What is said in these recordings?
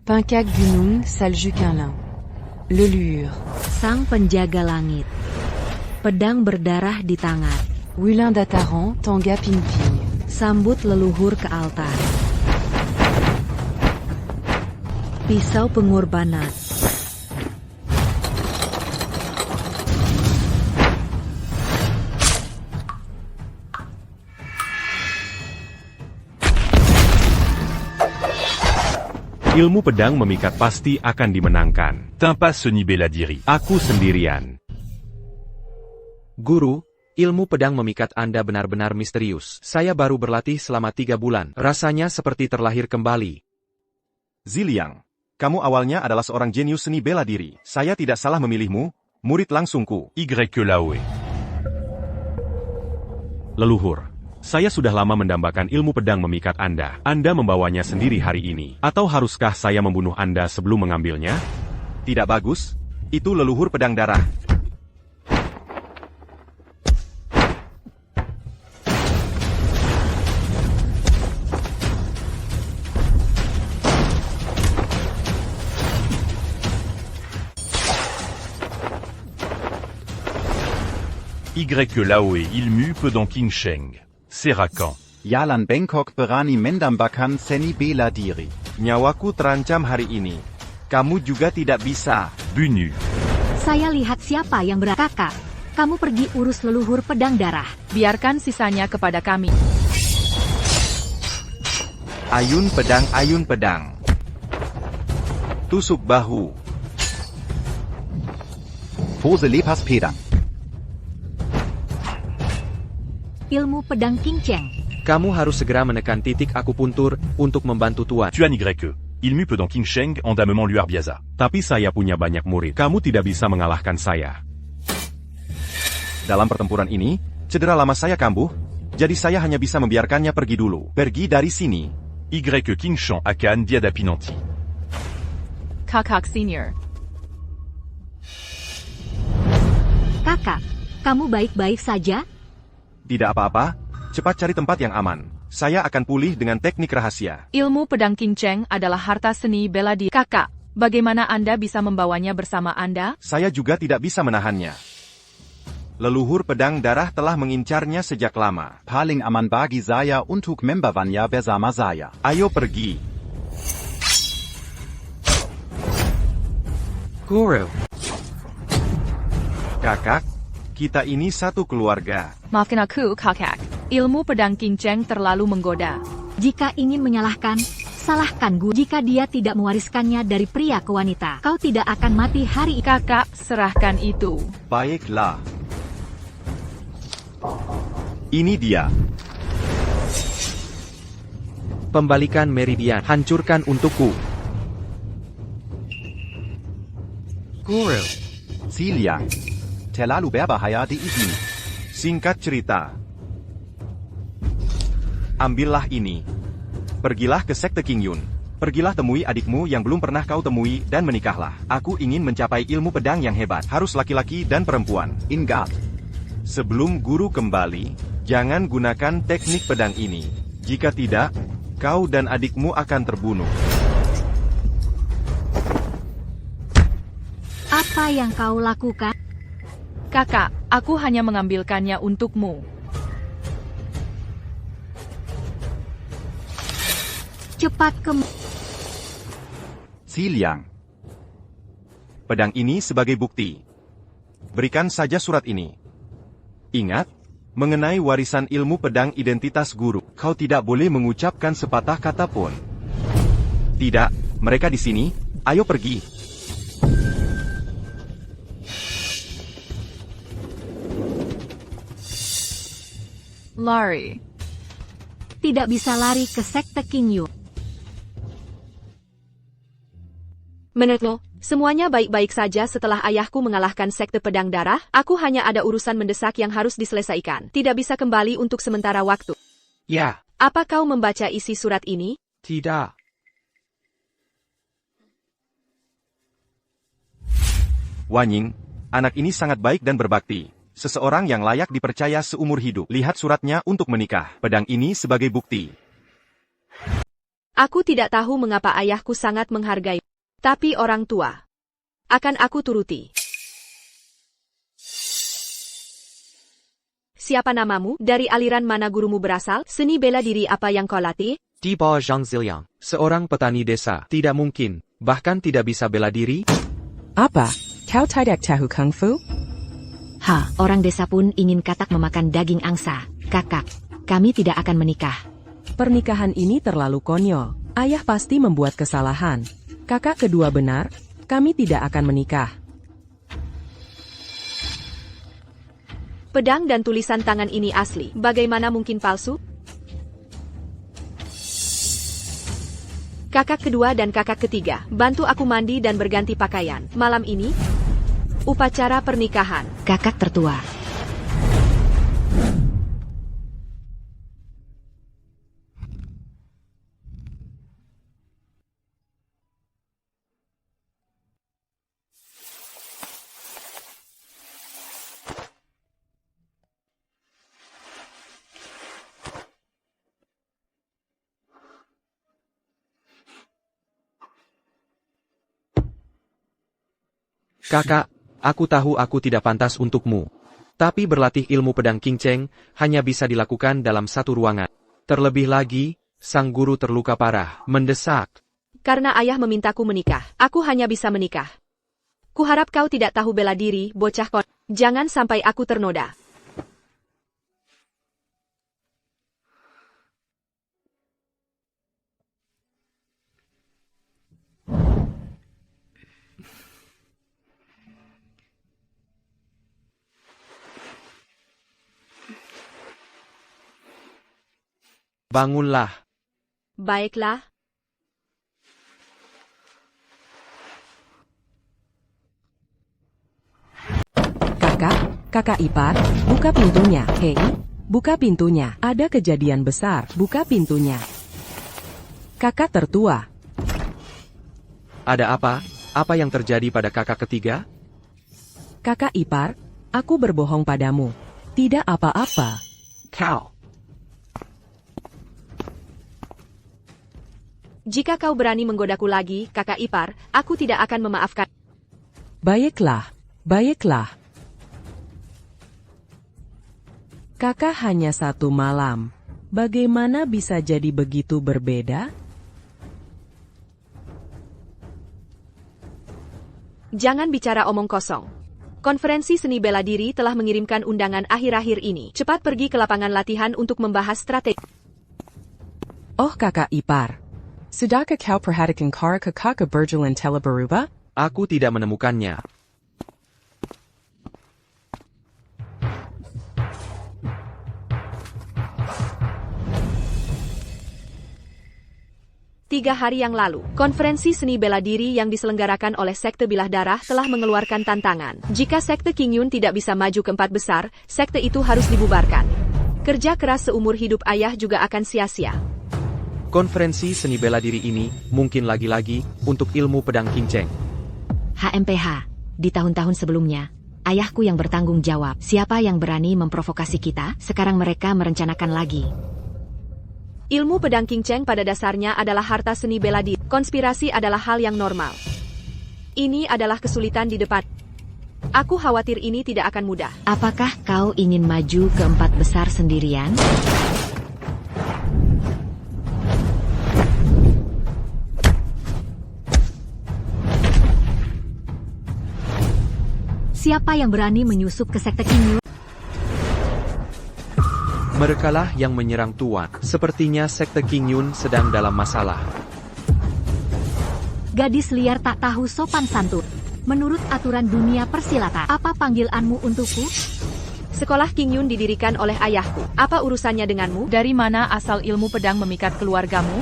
Pincag Gunung Saljukanlin. Leluhur. Sang penjaga langit. Pedang berdarah di tangan. Wulin Dataran Tanga Pingping. Sambut leluhur ke altar. Pisau pengorbanan. Ilmu pedang memikat pasti akan dimenangkan. Timpas Seni bela diri. Aku sendirian. Guru, ilmu pedang memikat Anda benar-benar misterius. Saya baru berlatih selama 3 bulan. Rasanya seperti terlahir kembali. Ziliang, kamu awalnya adalah seorang jenius seni bela diri. Saya tidak salah memilihmu, murid langsungku. Laoe. Leluhur, saya sudah lama mendambakan ilmu pedang memikat Anda. Anda membawanya sendiri hari ini. Atau haruskah saya membunuh Anda sebelum mengambilnya? Tidak bagus, itu leluhur pedang darah. Laoe ilmu pedang King Sheng. Serakan. Yalan Bangkok berani mendambakan seni bela diri. Nyawaku terancam hari ini. Kamu juga tidak bisa. Bunu. Saya lihat siapa yang Kakak, kamu pergi urus leluhur pedang darah. Biarkan sisanya kepada kami. Ayun pedang. Tusuk bahu. Pose lepas pedang. Ilmu pedang King Cheng. Kamu harus segera menekan titik akupuntur untuk membantu Tuan. Tuan Y. Ilmu pedang King Sheng endamement luar biasa. Tapi saya punya banyak murid. Kamu tidak bisa mengalahkan saya. Dalam pertempuran ini, cedera lama saya kambuh, jadi saya hanya bisa membiarkannya pergi dulu. Pergi dari sini. Y. King Sheng akan Diada Pinanti. Kakak Senior. Kakak, kamu baik-baik saja? Tidak apa-apa, cepat cari tempat yang aman. Saya akan pulih dengan teknik rahasia. Ilmu pedang King Cheng adalah harta seni bela diri. Kakak, bagaimana Anda bisa membawanya bersama Anda? Saya juga tidak bisa menahannya. Leluhur pedang darah telah mengincarnya sejak lama. Paling aman bagi saya untuk membawaannya bersama saya. Ayo pergi. Guru. Kakak, kita ini satu keluarga. Maafkan aku, kakak. Ilmu pedang King Cheng terlalu menggoda. Jika ingin menyalahkan, salahkan Guru. Jika dia tidak mewariskannya dari pria ke wanita, kau tidak akan mati hari ini. Kakak, serahkan itu. Baiklah. Ini dia. Pembalikan meridian. Hancurkan untukku. Guru. Ziliang. Terlalu berbahaya di sini. Singkat cerita. Ambillah ini. Pergilah ke sekte King Yun. Pergilah temui adikmu yang belum pernah kau temui dan menikahlah. Aku ingin mencapai ilmu pedang yang hebat. Harus laki-laki dan perempuan. Ingat. Sebelum guru kembali, jangan gunakan teknik pedang ini. Jika tidak, kau dan adikmu akan terbunuh. Apa yang kau lakukan? Kakak, aku hanya mengambilkannya untukmu. Cepat Ziliang. Pedang ini sebagai bukti. Berikan saja surat ini. Ingat, mengenai warisan ilmu pedang identitas guru, kau tidak boleh mengucapkan sepatah kata pun. Tidak, mereka di sini, ayo pergi. Lari. Tidak bisa lari ke sekte King Yun. Menurut lo, semuanya baik-baik saja setelah ayahku mengalahkan sekte pedang darah? Aku hanya ada urusan mendesak yang harus diselesaikan. Tidak bisa kembali untuk sementara waktu. Ya. Apa kau membaca isi surat ini? Tidak. Wanying, anak ini sangat baik dan berbakti. Seseorang yang layak dipercaya seumur hidup. Lihat suratnya untuk menikah. Pedang ini sebagai bukti. Aku tidak tahu mengapa ayahku sangat menghargai. Tapi orang tua. Akan aku turuti. Siapa namamu? Dari aliran mana gurumu berasal? Seni bela diri apa yang kau latih? Di bawah Zhang Ziliang, seorang petani desa. Tidak mungkin, bahkan tidak bisa bela diri. Apa? Kau tidak tahu kungfu? Orang desa pun ingin katak memakan daging angsa. Kakak, kami tidak akan menikah. Pernikahan ini terlalu konyol. Ayah pasti membuat kesalahan. Kakak kedua benar, kami tidak akan menikah. Pedang dan tulisan tangan ini asli. Bagaimana mungkin palsu? Kakak kedua dan kakak ketiga, bantu aku mandi dan berganti pakaian. Malam ini, upacara pernikahan. Kakak tertua. Kakak, aku tahu aku tidak pantas untukmu. Tapi berlatih ilmu pedang King Cheng hanya bisa dilakukan dalam satu ruangan. Terlebih lagi, sang guru terluka parah, mendesak. Karena ayah memintaku menikah, aku hanya bisa menikah. Kuharap kau tidak tahu bela diri, bocah kon. Jangan sampai aku ternoda. Bangunlah. Baiklah. Kakak ipar, buka pintunya. Hei, buka pintunya. Ada kejadian besar, buka pintunya. Kakak tertua. Ada apa? Apa yang terjadi pada kakak ketiga? Kakak ipar, aku berbohong padamu. Tidak apa-apa. Kau. Jika kau berani menggodaku lagi, kakak ipar, aku tidak akan memaafkan. Baiklah, baiklah. Kakak hanya satu malam. Bagaimana bisa jadi begitu berbeda? Jangan bicara omong kosong. Konferensi seni bela diri telah mengirimkan undangan akhir-akhir ini. Cepat pergi ke lapangan latihan untuk membahas strategi. Oh kakak ipar. Sudahkah kau perhatikan cara kakak berjalan telah berubah? Aku tidak menemukannya. Tiga hari yang lalu, konferensi seni bela diri yang diselenggarakan oleh Sekte Bilah Darah telah mengeluarkan tantangan. Jika Sekte King Yun tidak bisa maju ke 4 besar, sekte itu harus dibubarkan. Kerja keras seumur hidup ayah juga akan sia-sia. Konferensi seni bela diri ini mungkin lagi-lagi untuk ilmu pedang King Cheng. HMPH, di tahun-tahun sebelumnya, ayahku yang bertanggung jawab. Siapa yang berani memprovokasi kita? Sekarang mereka merencanakan lagi. Ilmu pedang King Cheng pada dasarnya adalah harta seni bela diri. Konspirasi adalah hal yang normal. Ini adalah kesulitan di depan. Aku khawatir ini tidak akan mudah. Apakah kau ingin maju ke 4 besar sendirian? Siapa yang berani menyusup ke Sekte King Yun? Merekalah yang menyerang Tuan. Sepertinya Sekte King Yun sedang dalam masalah. Gadis liar tak tahu sopan santun. Menurut aturan dunia persilatan, apa panggilanmu untukku? Sekolah King Yun didirikan oleh ayahku. Apa urusannya denganmu? Dari mana asal ilmu pedang memikat keluargamu?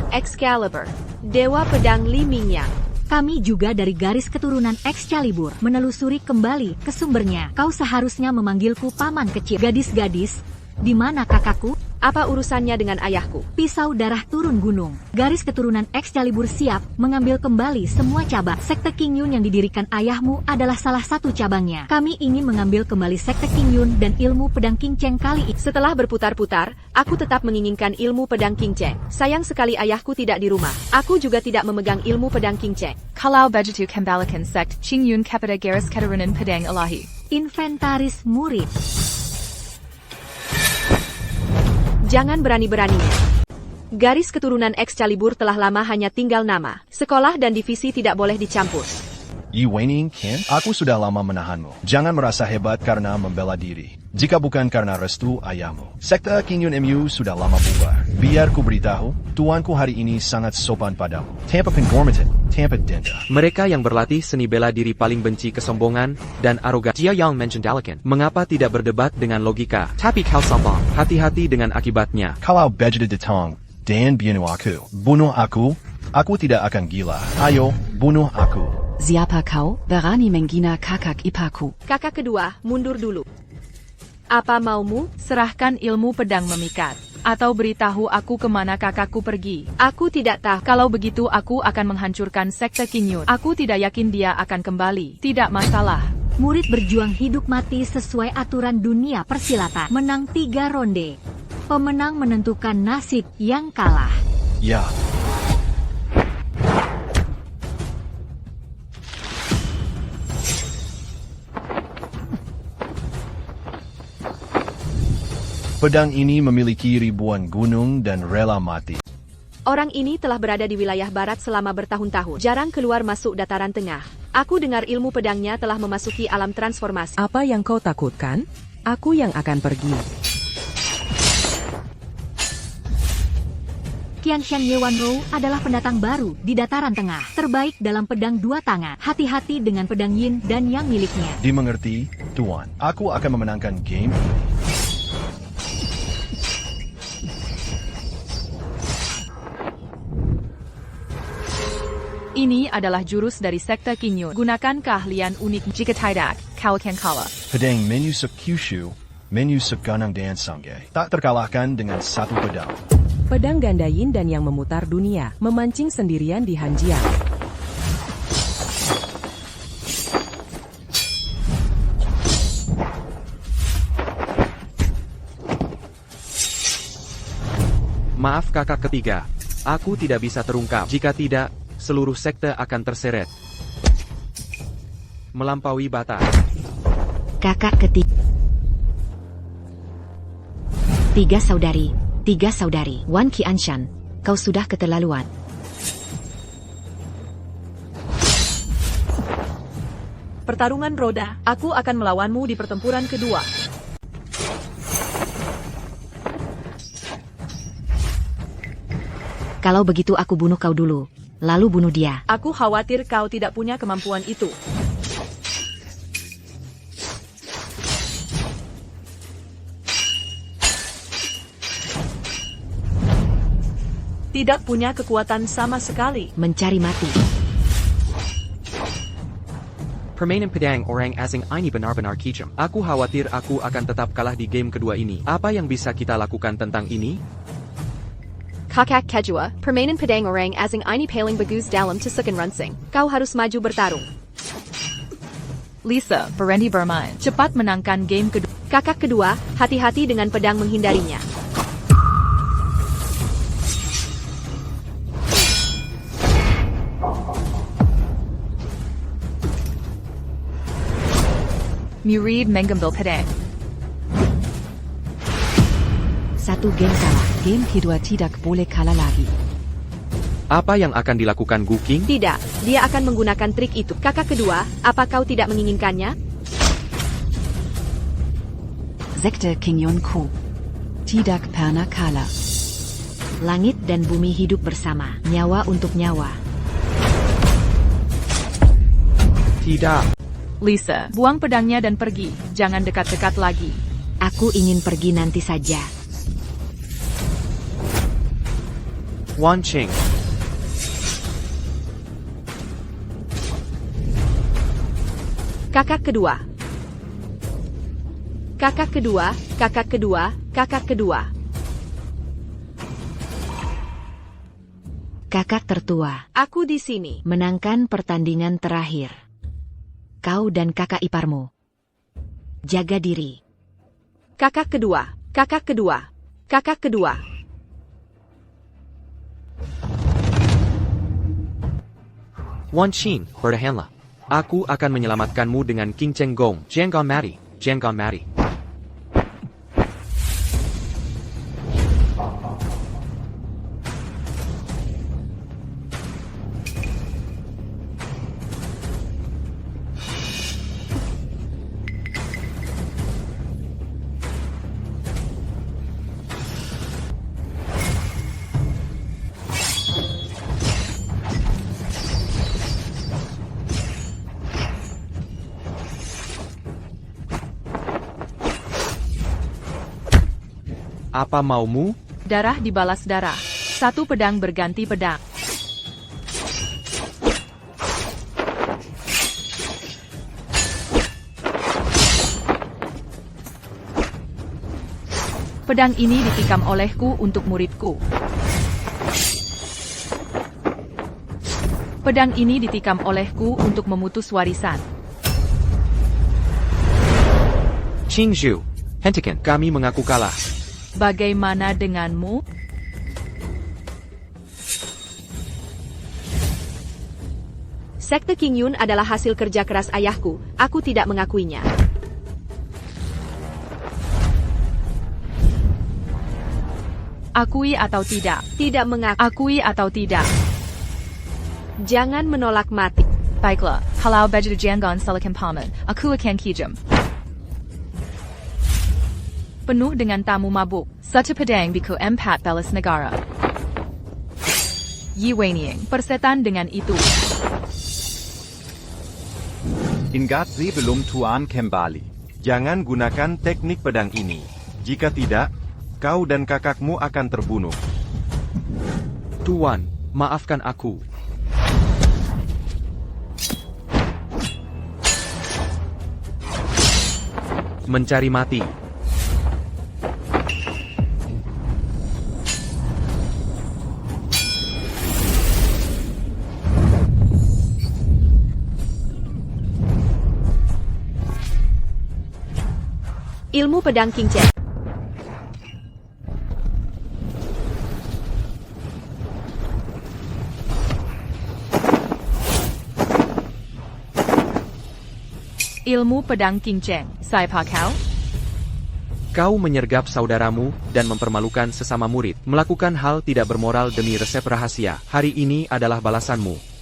Excalibur, Dewa Pedang Li Mingyang. Kami juga dari garis keturunan Excalibur. Menelusuri kembali ke sumbernya. Kau seharusnya memanggilku paman kecil. Gadis-gadis, di mana kakakku? Apa urusannya dengan ayahku? Pisau darah turun gunung. Garis keturunan Excalibur siap mengambil kembali semua cabang. Sekte King Yun yang didirikan ayahmu adalah salah satu cabangnya. Kami ingin mengambil kembali Sekte King Yun dan ilmu pedang King Cheng kali ini. Setelah berputar-putar, aku tetap menginginkan ilmu pedang King Cheng. Sayang sekali ayahku tidak di rumah. Aku juga tidak memegang ilmu pedang King Cheng. Kalau begitu kembalikan sekt King Yun kepada garis keturunan pedang ilahi. Inventaris murid. Jangan berani-beraninya. Garis keturunan Excalibur telah lama hanya tinggal nama. Sekolah dan divisi tidak boleh dicampur. Yi Weining, Ken, aku sudah lama menahanmu. Jangan merasa hebat karena membela diri. Jika bukan karena restu ayahmu. Sekte King Yun MU sudah lama bubar. Biar ku beritahu, tuanku hari ini sangat sopan padamu. Tanpa penghormatan, tanpa denda. Mereka yang berlatih seni bela diri paling benci kesombongan dan arogan. Jia Yang mengendalikan. Mengapa tidak berdebat dengan logika? Tapi kau sombong. Hati-hati dengan akibatnya. Kalau begitu datang dan bunuh aku. Bunuh aku. Aku tidak akan gila. Ayo, bunuh aku. Siapa kau? Berani menghina kakak ipaku. Kakak kedua, mundur dulu. Apa maumu? Serahkan ilmu pedang memikat. Atau beritahu aku kemana kakakku pergi. Aku tidak tahu. Kalau begitu aku akan menghancurkan Sekte King Yun. Aku tidak yakin dia akan kembali. Tidak masalah. Murid berjuang hidup mati sesuai aturan dunia persilatan. Menang 3 ronde. Pemenang menentukan nasib yang kalah. Ya. Pedang ini memiliki ribuan gunung dan rela mati. Orang ini telah berada di wilayah barat selama bertahun-tahun. Jarang keluar masuk dataran tengah. Aku dengar ilmu pedangnya telah memasuki alam transformasi. Apa yang kau takutkan? Aku yang akan pergi. Qianshan Yewanrou adalah pendatang baru di dataran tengah. Terbaik dalam pedang 2 tangan. Hati-hati dengan pedang Yin dan Yang miliknya. Dimengerti, Tuan. Aku akan memenangkan game. Ini adalah jurus dari Sekte King Yun. Gunakan keahlian unik jika tidak, kau akan kalah. Pedang menusuk Kyushu, menusuk Ganang dan Sangge. Tak terkalahkan dengan satu pedang. Pedang ganda Yin dan Yang memutar dunia, memancing sendirian di Hanjiang. Maaf kakak ketiga. Aku tidak bisa terungkap. Jika tidak, seluruh sekte akan terseret. Melampaui batas. Kakak ketiga. 3 saudari. Wan Qianshan, kau sudah keterlaluan. Pertarungan roda. Aku akan melawanmu di pertempuran kedua. Kalau begitu aku bunuh kau dulu, lalu bunuh dia. Aku khawatir kau tidak punya kemampuan itu. Tidak punya kekuatan sama sekali. Mencari mati. Permainan pedang orang asing ini benar-benar kejam. Aku khawatir aku akan tetap kalah di game kedua ini. Apa yang bisa kita lakukan tentang ini? Kakak kedua, permainan pedang orang asing ini paling bagus dalam tusukan runsing. Kau harus maju bertarung. Lisa, berhenti bermain. Cepat menangkan game kedua. Kakak kedua, hati-hati dengan pedang menghindarinya. Murid mengambil pedang. 1 game kalah. Game kedua tidak boleh kalah lagi. Apa yang akan dilakukan Gu King? Tidak, dia akan menggunakan trik itu. Kakak kedua, apa kau tidak menginginkannya? Sekte King Yun Ku. Tidak pernah kalah. Langit dan bumi hidup bersama. Nyawa untuk nyawa. Tidak. Lisa, buang pedangnya dan pergi. Jangan dekat-dekat lagi. Aku ingin pergi nanti saja. Wan Qing. Kakak kedua. Kakak kedua, kakak kedua, kakak kedua. Kakak tertua, Aku di sini. menangkan pertandingan terakhir. Kau dan kakak iparmu. Jaga diri. Kakak kedua. Kakak kedua. Kakak kedua. Wan Xin, bertahanlah. Aku akan menyelamatkanmu dengan King Cheng Gong. Jangan mati, jangan mati. Apa maumu? Darah dibalas darah. Satu pedang berganti pedang. Pedang ini ditikam olehku untuk muridku. Pedang ini ditikam olehku untuk memutus warisan. Qingzhu, hentikan. Kami mengaku kalah. Bagaimana denganmu? Sekte King Yun adalah hasil kerja keras ayahku. Aku tidak mengakuinya. Akui atau tidak? Tidak mengaku. Akui atau tidak? Jangan menolak mati. Baiklah, kalau begitu jangan salahkan paman. Aku akan kijam. Penuh dengan tamu mabuk. Satu pedang biku 4 balas negara. Yi Weiniang, persetan dengan itu. Ingat sebelum Tuan kembali. Jangan gunakan teknik pedang ini. Jika tidak, kau dan kakakmu akan terbunuh. Tuan, maafkan aku. Mencari mati. Ilmu pedang King Cheng. Ilmu pedang King Cheng. Siapa kau? Kau menyergap saudaramu dan mempermalukan sesama murid. Melakukan hal tidak bermoral demi resep rahasia. Hari ini adalah balasanmu.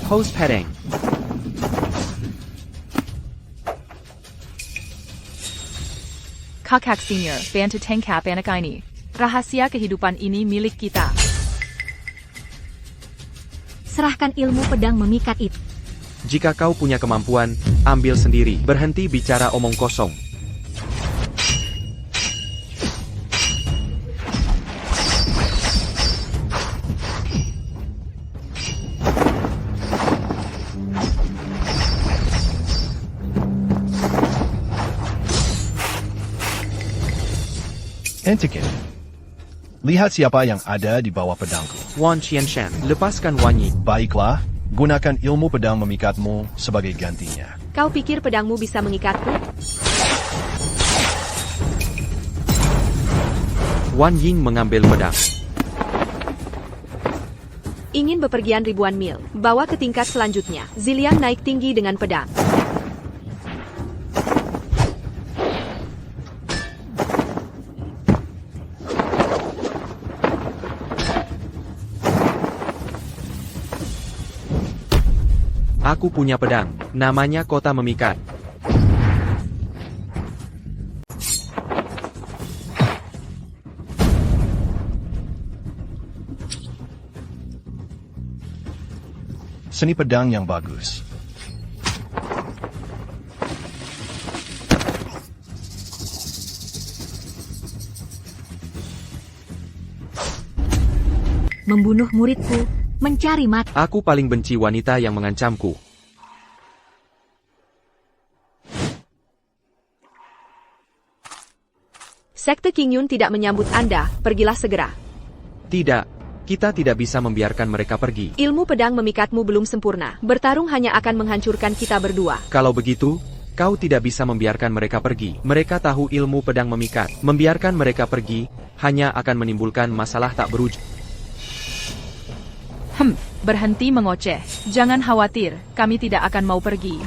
Host Pedang. Kakak senior, bantu tangkap anak ini. Rahasia kehidupan ini milik kita. Serahkan ilmu pedang memikat itu. Jika kau punya kemampuan, ambil sendiri. Berhenti bicara omong kosong. Hentikan. Lihat siapa yang ada di bawah pedangku. Wan Qianshan, lepaskan Wan Yi. Baiklah, gunakan ilmu pedang memikatmu sebagai gantinya. Kau pikir pedangmu bisa mengikatku? Wan Ying mengambil pedang. Ingin bepergian ribuan mil. Bawa ke tingkat selanjutnya. Ziliang naik tinggi dengan pedang. Aku punya pedang. Namanya Kota Memikat. Seni pedang yang bagus. membunuh muridku, mencari mati. Aku paling benci wanita yang mengancamku. Sekte Qingyun tidak menyambut Anda, pergilah segera. Tidak, kita tidak bisa membiarkan mereka pergi. Ilmu pedang memikatmu belum sempurna. Bertarung hanya akan menghancurkan kita berdua. Kalau begitu, kau tidak bisa membiarkan mereka pergi. Mereka tahu ilmu pedang memikat. Membiarkan mereka pergi, hanya akan menimbulkan masalah tak berujung. Berhenti mengoceh. Jangan khawatir, kami tidak akan mau pergi.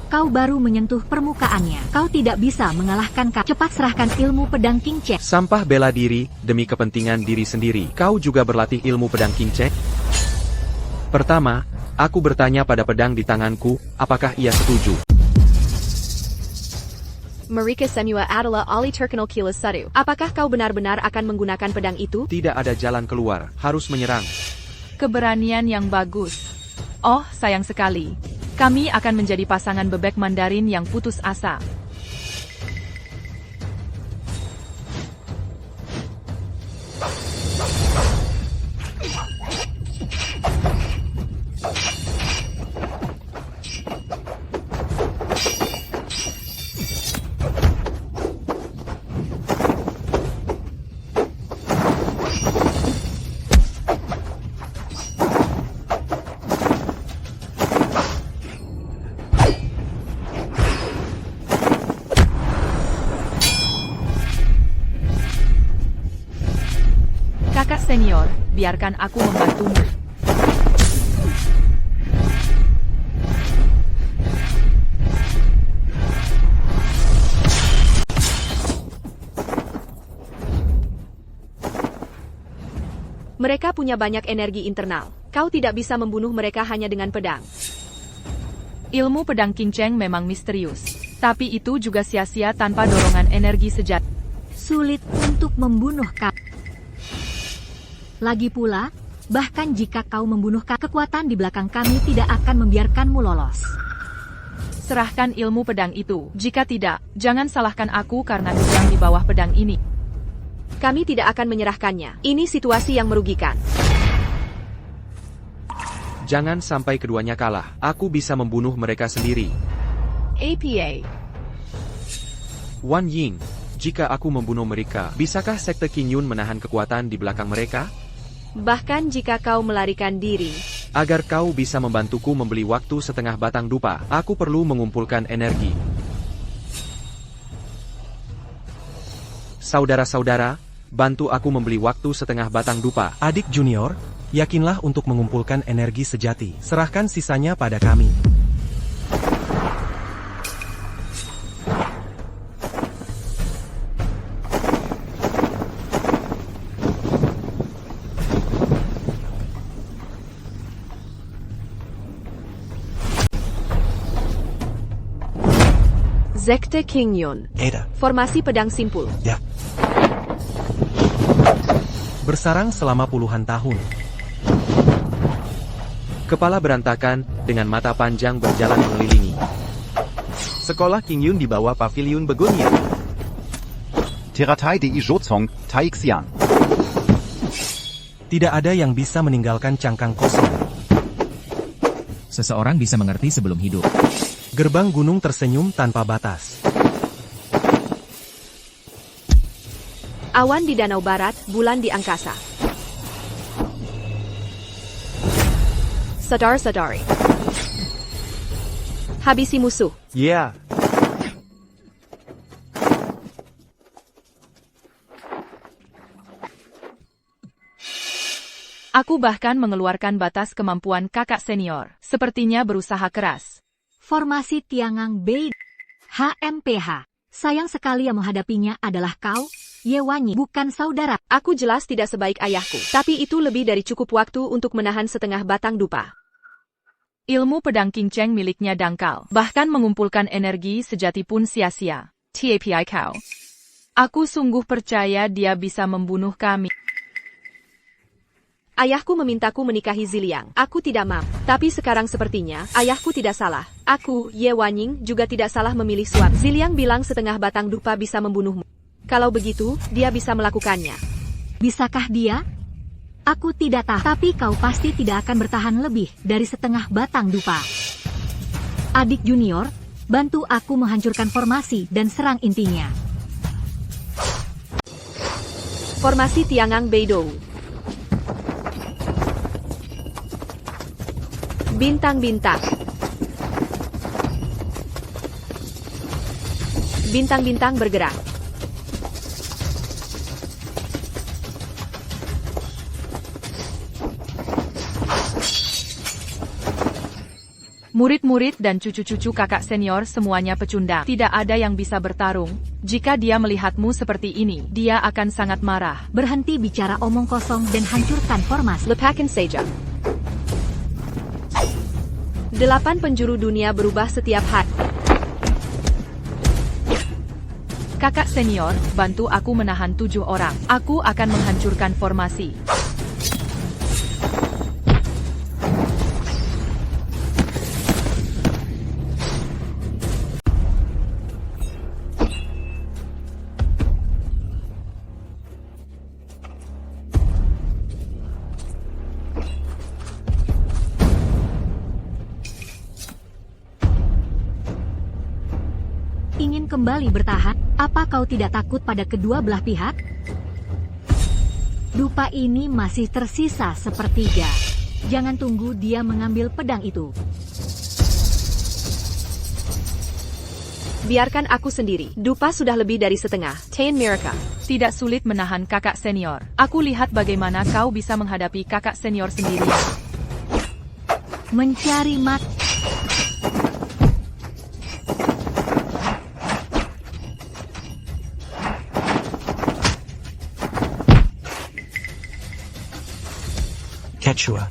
Kau baru menyentuh permukaannya. Kau tidak bisa mengalahkan kami. Cepat serahkan ilmu pedang King Cheng. Sampah bela diri, demi kepentingan diri sendiri. Kau juga berlatih ilmu pedang King Cheng? Pertama, aku bertanya pada pedang di tanganku, apakah ia setuju? Mereka semua adalah ahli terkenal kilas satu. Apakah kau benar-benar akan menggunakan pedang itu? Tidak ada jalan keluar, harus menyerang. Keberanian yang bagus. Oh, sayang sekali. Kami akan menjadi pasangan bebek Mandarin yang putus asa. Kakak senior, biarkan aku membantumu. Mereka punya banyak energi internal. Kau tidak bisa membunuh mereka hanya dengan pedang. Ilmu pedang King Cheng memang misterius. Tapi itu juga sia-sia tanpa dorongan energi sejati. Sulit untuk membunuh kau. Lagi pula, bahkan jika kau membunuh kekuatan di belakang kami tidak akan membiarkanmu lolos. Serahkan ilmu pedang itu. Jika tidak, jangan salahkan aku karena sedang di bawah pedang ini. Kami tidak akan menyerahkannya. Ini situasi yang merugikan. Jangan sampai keduanya kalah. Aku bisa membunuh mereka sendiri. APA. Wan Ying, jika aku membunuh mereka, bisakah Sekte Qingyun menahan kekuatan di belakang mereka? Bahkan jika kau melarikan diri. Agar kau bisa membantuku membeli waktu setengah batang dupa, aku perlu mengumpulkan energi. Saudara-saudara, bantu aku membeli waktu setengah batang dupa. Adik junior, yakinlah untuk mengumpulkan energi sejati. Serahkan sisanya pada kami. Sekte Qingyun. Ada. Formasi pedang simpul. Ya. Bersarang selama puluhan tahun. Kepala berantakan, dengan mata panjang berjalan mengelilingi. Sekolah Qingyun di bawah paviliun begonia. Teratai di Zhozong, Taixian. Tidak ada yang bisa meninggalkan cangkang kosong. Seseorang bisa mengerti sebelum hidup. Gerbang gunung tersenyum tanpa batas. Awan di danau barat, bulan di angkasa. Sadar-sadari. Habisi musuh. Yeah. Aku bahkan mengeluarkan batas kemampuan kakak senior. Sepertinya berusaha keras. Formasi Tiangang Bei. HMPH. Sayang sekali yang menghadapinya adalah kau, Ye Wanyi, bukan saudara. Aku jelas tidak sebaik ayahku, tapi itu lebih dari cukup waktu untuk menahan setengah batang dupa. Ilmu pedang King Cheng miliknya dangkal. Bahkan mengumpulkan energi sejati pun sia-sia. TAPI kau. Aku sungguh percaya dia bisa membunuh kami. Ayahku memintaku menikahi Ziliang. Aku tidak mau. Tapi sekarang sepertinya, ayahku tidak salah. Aku, Ye Wanying, juga tidak salah memilih suami. Ziliang bilang setengah batang dupa bisa membunuhmu. Kalau begitu, dia bisa melakukannya. Bisakah dia? Aku tidak tahu, tapi kau pasti tidak akan bertahan lebih dari setengah batang dupa. Adik junior, bantu aku menghancurkan formasi dan serang intinya. Formasi Tiangang Beidou. Bintang-bintang. Bintang-bintang bergerak. Murid-murid dan cucu-cucu kakak senior semuanya pecundang. Tidak ada yang bisa bertarung. Jika dia melihatmu seperti ini, dia akan sangat marah. Berhenti bicara omong kosong dan hancurkan formasi. Lepakan saja. 8 penjuru dunia berubah setiap hari. Kakak senior, bantu aku menahan 7 orang. Aku akan menghancurkan formasi. Ingin kembali bertahan? Apa kau tidak takut pada kedua belah pihak? Dupa ini masih tersisa sepertiga. Jangan tunggu dia mengambil pedang itu. Biarkan aku sendiri. Dupa sudah lebih dari setengah. Tain Miraka. Tidak sulit menahan kakak senior. Aku lihat bagaimana kau bisa menghadapi kakak senior sendirian. Mencari mat.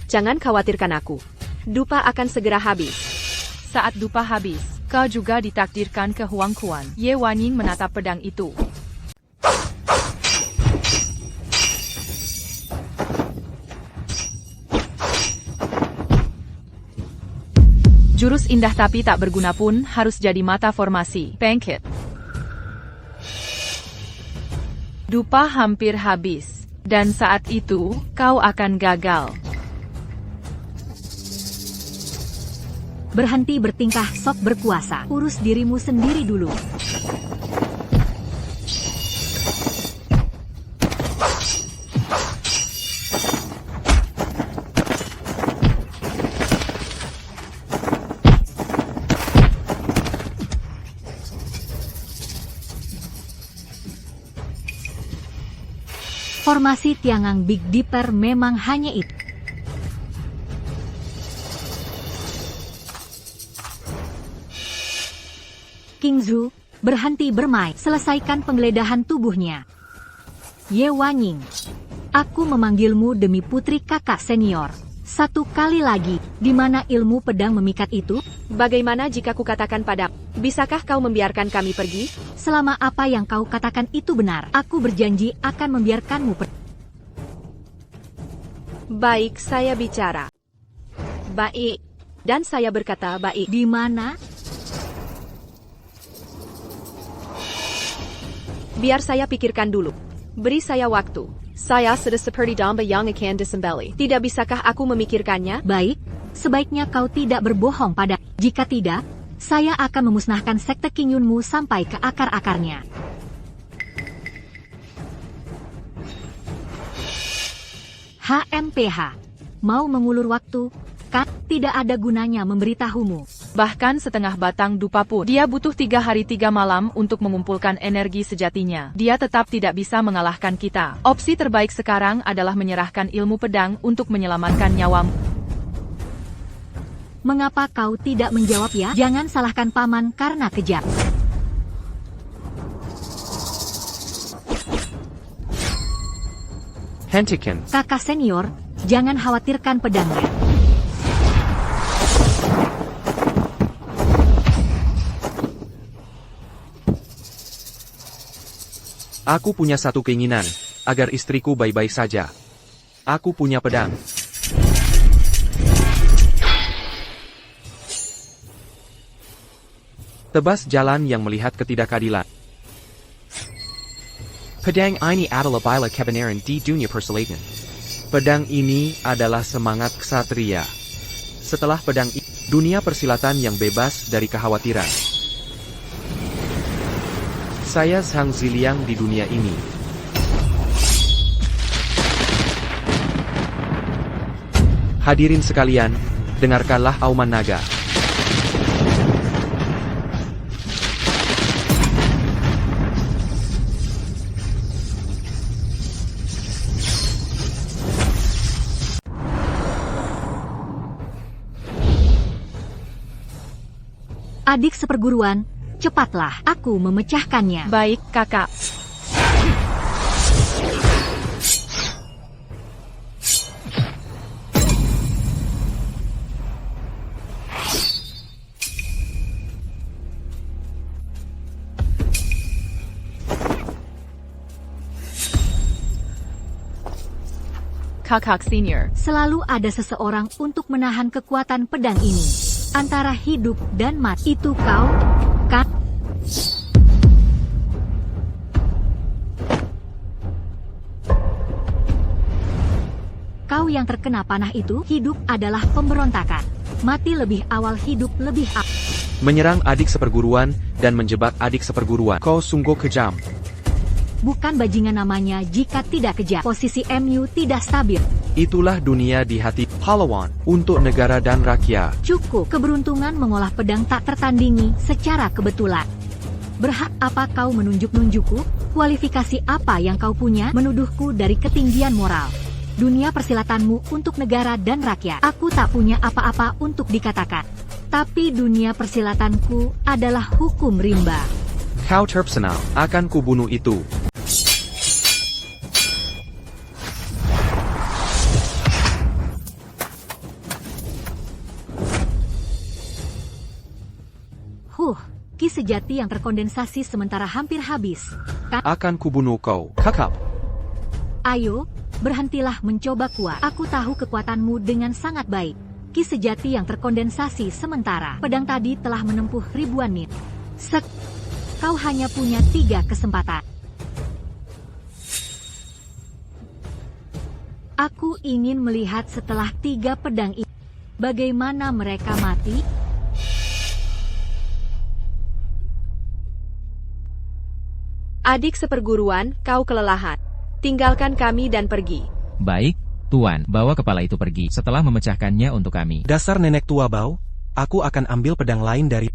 Jangan khawatirkan aku. Dupa akan segera habis. Saat dupa habis, kau juga ditakdirkan ke Huangquan. Ye Wanyin menatap pedang itu. Jurus indah tapi tak berguna pun harus jadi mata formasi. Bangkit. Dupa hampir habis. Dan saat itu, kau akan gagal. Berhenti bertingkah sok berkuasa. Urus dirimu sendiri dulu. Formasi Tiangang Big Dipper memang hanya itu. King Zhu, berhenti bermain. Selesaikan penggeledahan tubuhnya. Ye Wanyin, aku memanggilmu demi putri kakak senior. Satu kali lagi, di mana ilmu pedang memikat itu? Bagaimana jika kukatakan padamu? Bisakah kau membiarkan kami pergi? Selama apa yang kau katakan itu benar, aku berjanji akan membiarkanmu pergi. Baik, saya bicara. Baik. Dan saya berkata baik. Di mana? Biar saya pikirkan dulu. Beri saya waktu. Saya sudah seperti domba yang akan disembelih. Tidak bisakah aku memikirkannya? Baik, sebaiknya kau tidak berbohong pada. Jika tidak, saya akan memusnahkan sekte Qingyunmu sampai ke akar-akarnya. HMPH. Mau mengulur waktu? Kan, tidak ada gunanya memberitahumu. Bahkan setengah batang dupa pun. Dia butuh 3 hari 3 malam untuk mengumpulkan energi sejatinya. Dia tetap tidak bisa mengalahkan kita. Opsi terbaik sekarang adalah menyerahkan ilmu pedang untuk menyelamatkan nyawamu. Mengapa kau tidak menjawab ya? Jangan salahkan paman karena kejam. Hentikan. Kakak senior, jangan khawatirkan pedangnya. Aku punya satu keinginan, agar istriku baik-baik saja. Aku punya pedang. Tebas jalan yang melihat ketidakadilan. Pedang ini adalah bila kebenaran di dunia persilatan. Pedang ini adalah semangat ksatria. Setelah pedang ini, dunia persilatan yang bebas dari kekhawatiran. Saya Zhang Ziliang di dunia ini. Hadirin sekalian, dengarkanlah auman naga. Adik seperguruan, cepatlah, aku memecahkannya. Baik, kakak. Kakak senior. Selalu ada seseorang untuk menahan kekuatan pedang ini. Antara hidup dan mati. Itu kau, kan? Kau yang terkena panah itu, hidup adalah pemberontakan. Mati lebih awal, hidup lebih awal. Menyerang adik seperguruan dan menjebak adik seperguruan. Kau sungguh kejam. Bukan bajingan namanya jika tidak kejam. Posisi MU tidak stabil. Itulah dunia di hati pahlawan untuk negara dan rakyat. Cukup keberuntungan mengolah pedang tak tertandingi secara kebetulan. Berhak apa kau menunjuk-nunjukku? Kualifikasi apa yang kau punya menuduhku dari ketinggian moral? Dunia persilatanmu untuk negara dan rakyat. Aku tak punya apa-apa untuk dikatakan. Tapi dunia persilatanku adalah hukum rimba. Kau terpesona, akan kubunuh itu. Ki sejati yang terkondensasi sementara hampir habis. Akan kubunuh kau, kakak. Ayo, berhentilah mencoba kuat. Aku tahu kekuatanmu dengan sangat baik. Ki sejati yang terkondensasi sementara. Pedang tadi telah menempuh ribuan nit. Kau hanya punya 3 kesempatan. Aku ingin melihat setelah 3 pedang ini. Bagaimana mereka mati? Adik seperguruan, kau kelelahan. Tinggalkan kami dan pergi. Baik, Tuan, bawa kepala itu pergi setelah memecahkannya untuk kami. Dasar nenek tua bau, aku akan ambil pedang lain dari...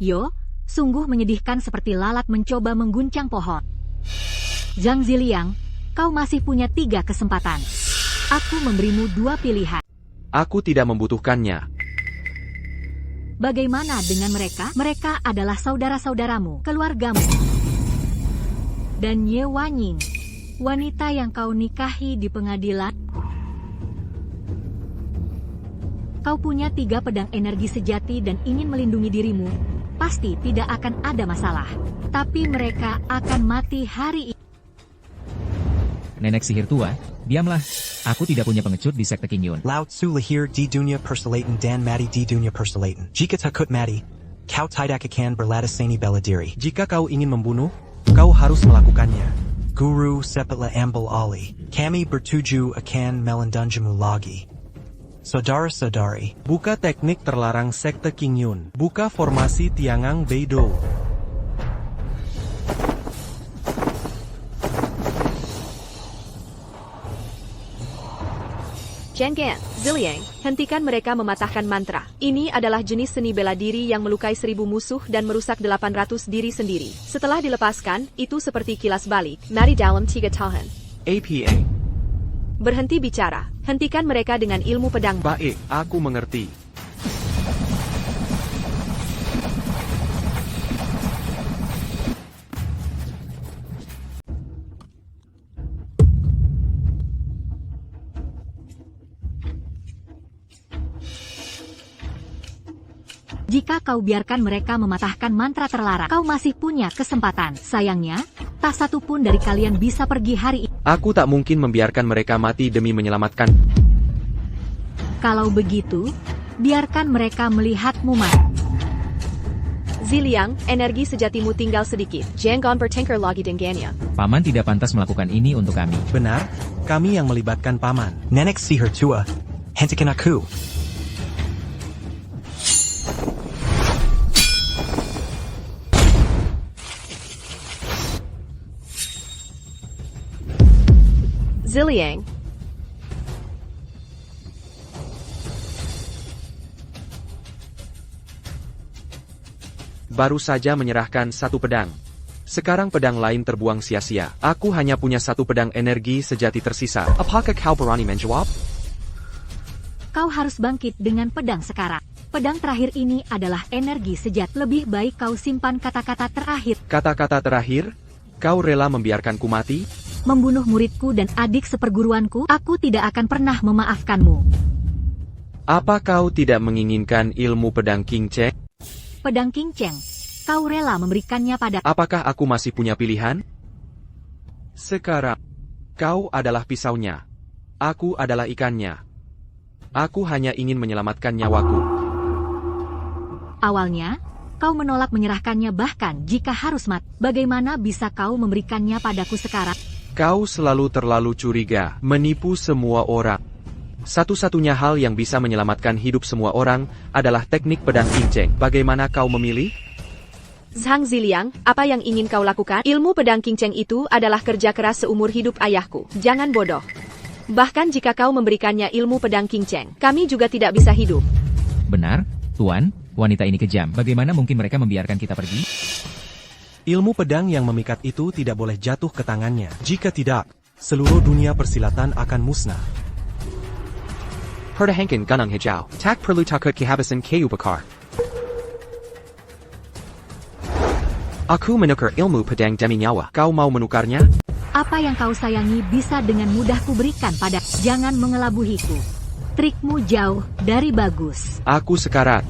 Yo, sungguh menyedihkan seperti lalat mencoba mengguncang pohon. Zhang Ziliang, kau masih punya 3 kesempatan. Aku memberimu 2 pilihan. Aku tidak membutuhkannya. Bagaimana dengan mereka? Mereka adalah saudara-saudaramu, keluargamu. Dan Ye Wanying, wanita yang kau nikahi di pengadilan. Kau punya 3 pedang energi sejati dan ingin melindungi dirimu. Pasti tidak akan ada masalah. Tapi mereka akan mati hari ini. Nenek sihir tua, diamlah. Aku tidak punya pengecut di sekte Qingyun. Lao Tzu lahir di dunia persilatan dan mati di dunia persilatan. Jika takut mati, kau tidak akan berlatih bela diri. Jika kau ingin membunuh, kau harus melakukannya. Guru sepatlah ambil alih. Kami bertuju akan melindungimu lagi. Saudara-saudari. Buka teknik terlarang sekte Qingyun. Buka formasi Tiangang Beidou. Zhang Ziliang, hentikan mereka mematahkan mantra. Ini adalah jenis seni bela diri yang melukai 1000 musuh dan merusak 800 diri sendiri. Setelah dilepaskan, itu seperti kilas balik. Mari dalam 3 tahun. APA. Berhenti bicara. Hentikan mereka dengan ilmu pedang. Baik, aku mengerti. Jika kau biarkan mereka mematahkan mantra terlarang, kau masih punya kesempatan. Sayangnya, tak satu pun dari kalian bisa pergi hari ini. Aku tak mungkin membiarkan mereka mati demi menyelamatkan. Kalau begitu, biarkan mereka melihatmu mati. Ziliang, energi sejatimu tinggal sedikit. Jangan bertengkar lagi dengannya. Paman tidak pantas melakukan ini untuk kami. Benar, Kami yang melibatkan paman. Nenek sihir tua. Hentikan aku. Ziliang. Baru saja menyerahkan satu pedang. Sekarang pedang lain terbuang sia-sia. Aku hanya punya satu pedang energi sejati tersisa. Apakah kau berani menjawab? Kau harus bangkit dengan pedang sekarang. Pedang terakhir ini adalah energi sejati. Lebih baik kau simpan kata-kata terakhir. Kata-kata terakhir? Kau rela membiarkanku mati? Membunuh muridku dan adik seperguruanku, aku tidak akan pernah memaafkanmu. Apa kau tidak menginginkan ilmu pedang King Cheng? Pedang King Cheng, kau rela memberikannya pada... Apakah aku masih punya pilihan? Sekarang, kau adalah pisaunya. Aku adalah ikannya. Aku hanya ingin menyelamatkan nyawaku. Awalnya, kau menolak menyerahkannya bahkan jika harus mati. Bagaimana bisa kau memberikannya padaku sekarang? Kau selalu terlalu curiga, menipu semua orang. Satu-satunya hal yang bisa menyelamatkan hidup semua orang adalah teknik pedang King Cheng. Bagaimana kau memilih? Zhang Ziliang, apa yang ingin kau lakukan? Ilmu pedang King Cheng itu adalah kerja keras seumur hidup ayahku. Jangan bodoh. Bahkan jika kau memberikannya ilmu pedang King Cheng, kami juga tidak bisa hidup. Benar, Tuan, wanita ini kejam. Bagaimana mungkin mereka membiarkan kita pergi? Ilmu pedang yang memikat itu tidak boleh jatuh ke tangannya. Jika tidak, seluruh dunia persilatan akan musnah. Pertahankan gunung hijau. Tak perlu takut kehabisan kayu bakar. Aku menukar ilmu pedang demi nyawa. Kau mau menukarnya? Apa yang kau sayangi bisa dengan mudah kuberikan pada... Jangan mengelabuhiku. Trikmu jauh dari bagus. Aku sekarat.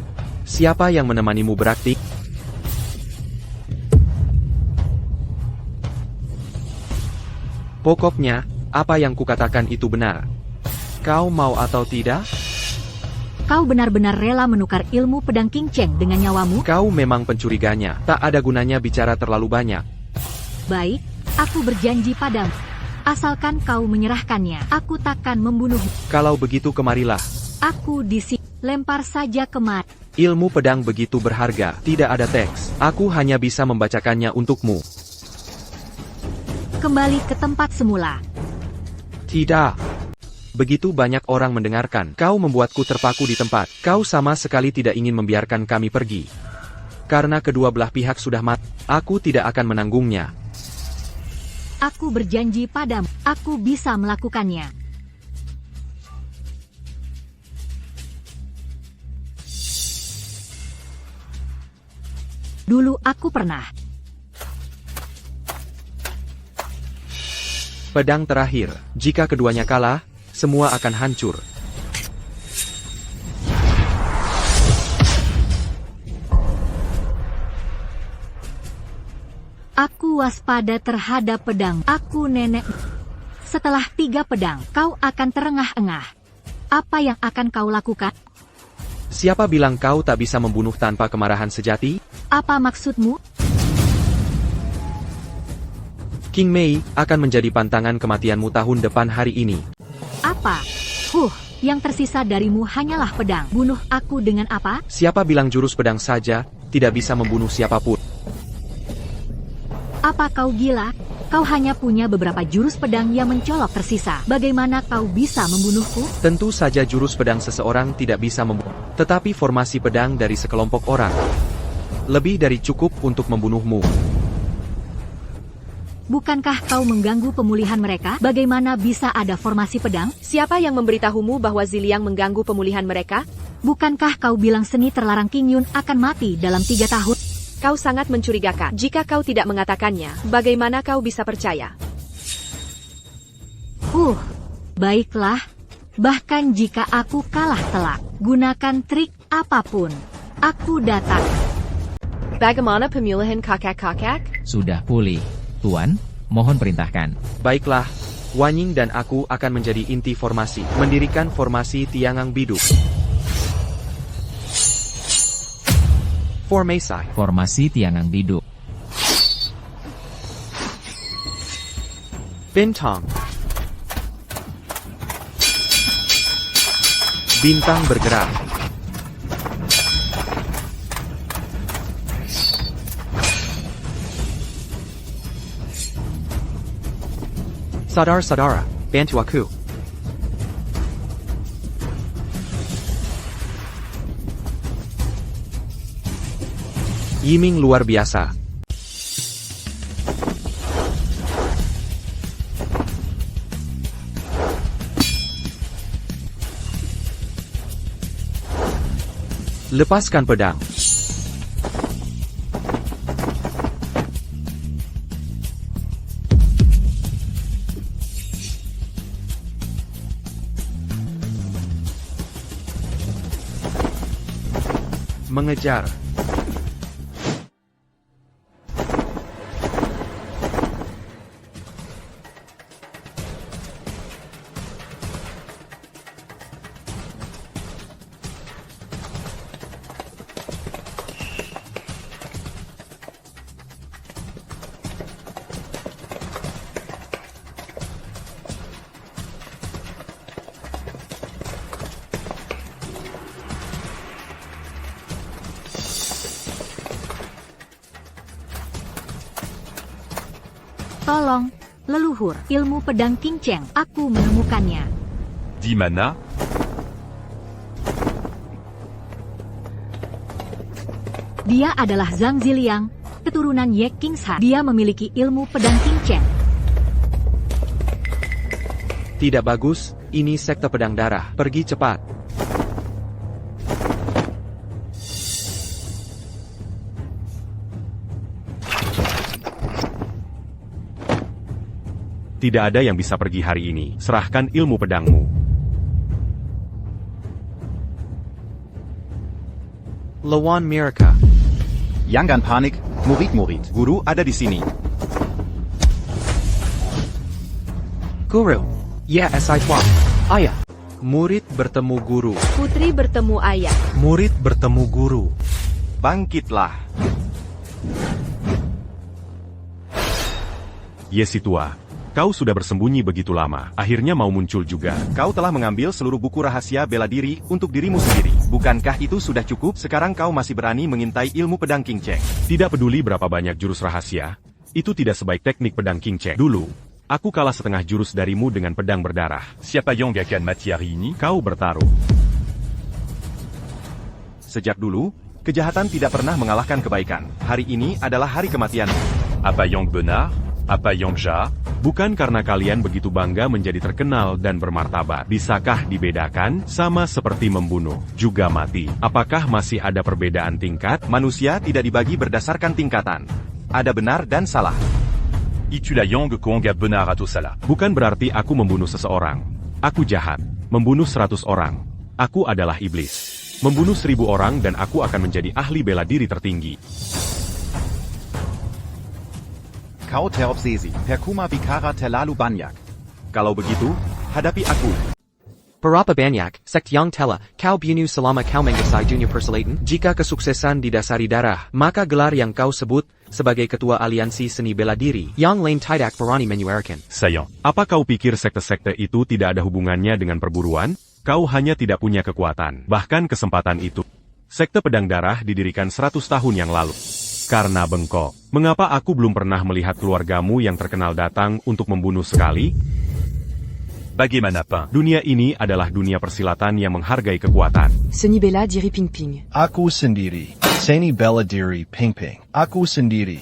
Siapa yang menemanimu beraktik? Pokoknya, apa yang kukatakan itu benar. Kau mau atau tidak? Kau benar-benar rela menukar ilmu pedang King Cheng dengan nyawamu? Kau memang pencuriganya. Tak ada gunanya bicara terlalu banyak. Baik, aku berjanji padamu. Asalkan kau menyerahkannya, aku takkan membunuhmu. Kalau begitu kemarilah. Aku di sini. Lempar saja kemari. Ilmu pedang begitu berharga. Tidak ada teks. Aku hanya bisa membacakannya untukmu. Kembali ke tempat semula. Tidak. Begitu banyak orang mendengarkan. Kau membuatku terpaku di tempat. Kau sama sekali tidak ingin membiarkan kami pergi. Karena kedua belah pihak sudah mati, aku tidak akan menanggungnya. Aku berjanji padamu, aku bisa melakukannya. Dulu aku pernah. Pedang terakhir. Jika keduanya kalah, semua akan hancur. Aku waspada terhadap pedang. Aku nenek. Setelah 3 pedang, kau akan terengah-engah. Apa yang akan kau lakukan? Siapa bilang kau tak bisa membunuh tanpa kemarahan sejati? Apa maksudmu? King Mei akan menjadi pantangan kematianmu tahun depan hari ini. Apa? Yang tersisa darimu hanyalah pedang. Bunuh aku dengan apa? Siapa bilang jurus pedang saja tidak bisa membunuh siapapun? Apa kau gila? Kau hanya punya beberapa jurus pedang yang mencolok tersisa. Bagaimana kau bisa membunuhku? Tentu saja jurus pedang seseorang tidak bisa membunuh. Tetapi formasi pedang dari sekelompok orang lebih dari cukup untuk membunuhmu. Bukankah kau mengganggu pemulihan mereka? Bagaimana bisa ada formasi pedang? Siapa yang memberitahumu bahwa Ziliang mengganggu pemulihan mereka? Bukankah kau bilang seni terlarang King Yun akan mati dalam 3 tahun? Kau sangat mencurigakan. Jika kau tidak mengatakannya, bagaimana kau bisa percaya? Baiklah. Bahkan jika aku kalah telak, gunakan trik apapun. Aku datang. Bagaimana pemulihan kakak-kakak? Sudah pulih. Tuan, mohon perintahkan. Baiklah, Wanying dan aku akan menjadi inti formasi. Mendirikan formasi Tiangang Biduk. Formasi. Formasi Tiangang Biduk. Bintang. Bintang bergerak. Saudara-saudara, bantu aku. Yiming luar biasa. Lepaskan pedang. Mengejar. Tolong, leluhur, ilmu pedang King Cheng, aku menemukannya. 10 mana. Dia adalah Zhang Ziliang, keturunan Ye Kingshan. Dia memiliki ilmu pedang King Cheng. Tidak bagus, ini sekte pedang darah. Pergi cepat. Tidak ada yang bisa pergi hari ini. Serahkan ilmu pedangmu. Lawan mereka. Jangan panik, murid-murid. Guru ada di sini. Guru. Ya, saya tuan. Ayah. Murid bertemu guru. Putri bertemu ayah. Murid bertemu guru. Bangkitlah. Yesi tua. Kau sudah bersembunyi begitu lama, akhirnya mau muncul juga. Kau telah mengambil seluruh buku rahasia bela diri untuk dirimu sendiri. Bukankah itu sudah cukup? Sekarang kau masih berani mengintai ilmu pedang King Cheng. Tidak peduli berapa banyak jurus rahasia, itu tidak sebaik teknik pedang King Cheng. Dulu, aku kalah setengah jurus darimu dengan pedang berdarah. Siapa yang akan mati hari ini? Kau bertaruh. Sejak dulu, kejahatan tidak pernah mengalahkan kebaikan. Hari ini adalah hari kematianmu. Apa yang benar? Apa yang jahat? Bukan karena kalian begitu bangga menjadi terkenal dan bermartabat. Bisakah dibedakan? Sama seperti membunuh, juga mati. Apakah masih ada perbedaan tingkat? Manusia tidak dibagi berdasarkan tingkatan. Ada benar dan salah. Itulah yang konga benar atau salah. Bukan berarti aku membunuh seseorang. Aku jahat. Membunuh 100 orang. Aku adalah iblis. Membunuh 1000 orang dan aku akan menjadi ahli bela diri tertinggi. Kau terobsesi, percuma bicara terlalu banyak. Kalau begitu, hadapi aku. Berapa banyak, sekt yang telah, kau bunuh selama kau menguasai dunia persilatan? Jika kesuksesan didasari darah, maka gelar yang kau sebut sebagai ketua aliansi seni bela diri, yang lain tidak berani menyuarakan. Sayang. Apa kau pikir sekte-sekte itu tidak ada hubungannya dengan perburuan? Kau hanya tidak punya kekuatan, bahkan kesempatan itu. Sekte pedang darah didirikan 100 tahun yang lalu. Karena bengkok. Mengapa aku belum pernah melihat keluargamu yang terkenal datang untuk membunuh sekali? Bagaimana, Dunia ini adalah dunia persilatan yang menghargai kekuatan. Seni bela diri Ping Ping. Aku sendiri. Seni bela diri Ping Ping. Aku sendiri.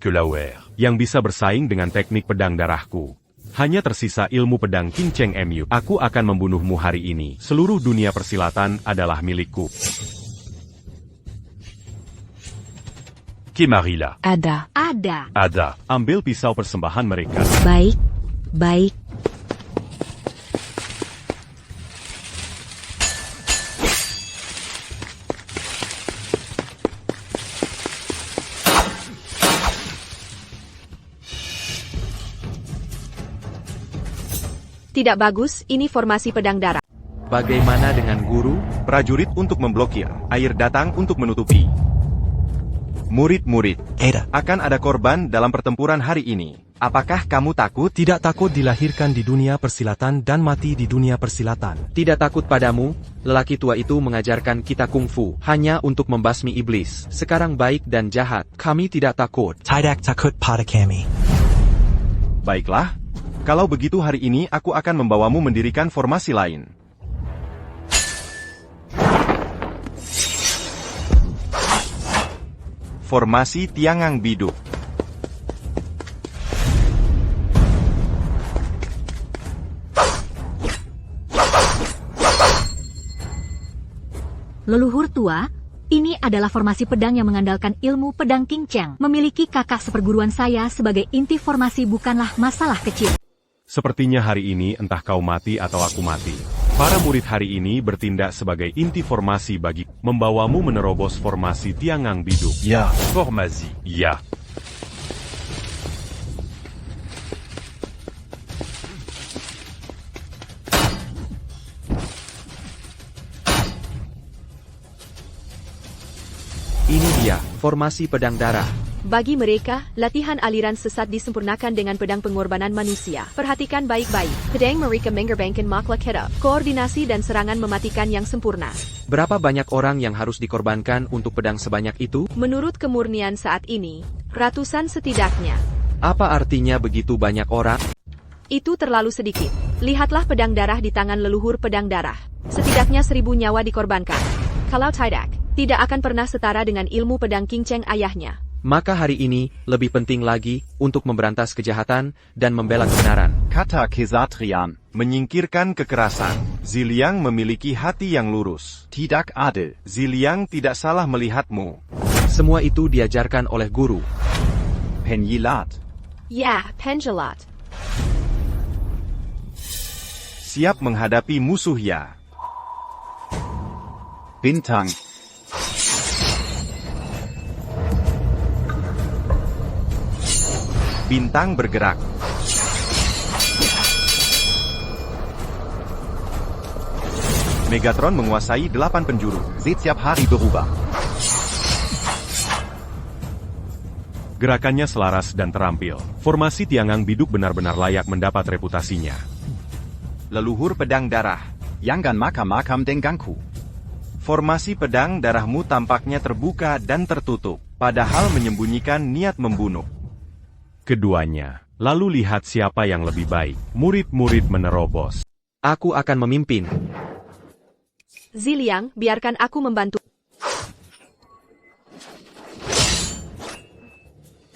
Lauer. Yang bisa bersaing dengan teknik pedang darahku. Hanya tersisa ilmu pedang King Cheng Mu. Aku akan membunuhmu hari ini. Seluruh dunia persilatan adalah milikku. Kemarila. Ada. Ada. Ambil pisau persembahan mereka. Baik. Tidak bagus, ini formasi pedang darah. Bagaimana dengan guru? Prajurit untuk memblokir. Air datang untuk menutupi. Murid-murid, Ada. akan ada korban dalam pertempuran hari ini. Apakah kamu takut? Tidak takut dilahirkan di dunia persilatan dan mati di dunia persilatan. Tidak takut padamu, lelaki tua itu mengajarkan kita kungfu, hanya untuk membasmi iblis. Sekarang baik dan jahat, kami tidak takut. Tidak takut pada kami. Baiklah, kalau begitu hari ini aku akan membawamu mendirikan formasi lain. Formasi Tiangang Biduk. Leluhur tua, ini adalah formasi pedang yang mengandalkan ilmu pedang King Cheng. Memiliki kakak seperguruan saya sebagai inti formasi bukanlah masalah kecil. Sepertinya hari ini entah kau mati atau aku mati. Para murid hari ini bertindak sebagai inti formasi bagi membawamu menerobos formasi Tiangang Biduk. Ya. Formasi. Ya. Ini dia, formasi pedang darah. Bagi mereka, latihan aliran sesat disempurnakan dengan pedang pengorbanan manusia. Perhatikan baik-baik. Pedang mereka mengerbangkan makhluk hidup. Koordinasi dan serangan mematikan yang sempurna. Berapa banyak orang yang harus dikorbankan untuk pedang sebanyak itu? Menurut kemurnian saat ini, ratusan setidaknya. Apa artinya begitu banyak orang? Itu terlalu sedikit. Lihatlah pedang darah di tangan leluhur pedang darah. Setidaknya 1000 nyawa dikorbankan. Kalau tidak akan pernah setara dengan ilmu pedang King Cheng ayahnya. Maka hari ini, lebih penting lagi, untuk memberantas kejahatan, dan membela kebenaran. Kata Kesatrian, menyingkirkan kekerasan. Ziliang memiliki hati yang lurus. Tidak adil. Ziliang tidak salah melihatmu. Semua itu diajarkan oleh guru. Penjilat. Ya, penjilat. Siap menghadapi musuh ya. Bintang. Bintang bergerak. Megatron menguasai 8 penjuru. Setiap hari berubah. Gerakannya selaras dan terampil. Formasi Tiangang Biduk benar-benar layak mendapat reputasinya. Leluhur pedang darah. Yangan makam Dengangku. Formasi pedang darahmu tampaknya terbuka dan tertutup, padahal menyembunyikan niat membunuh. Keduanya, lalu lihat siapa yang lebih baik. Murid-murid menerobos. Aku akan memimpin. Ziliang, biarkan aku membantu.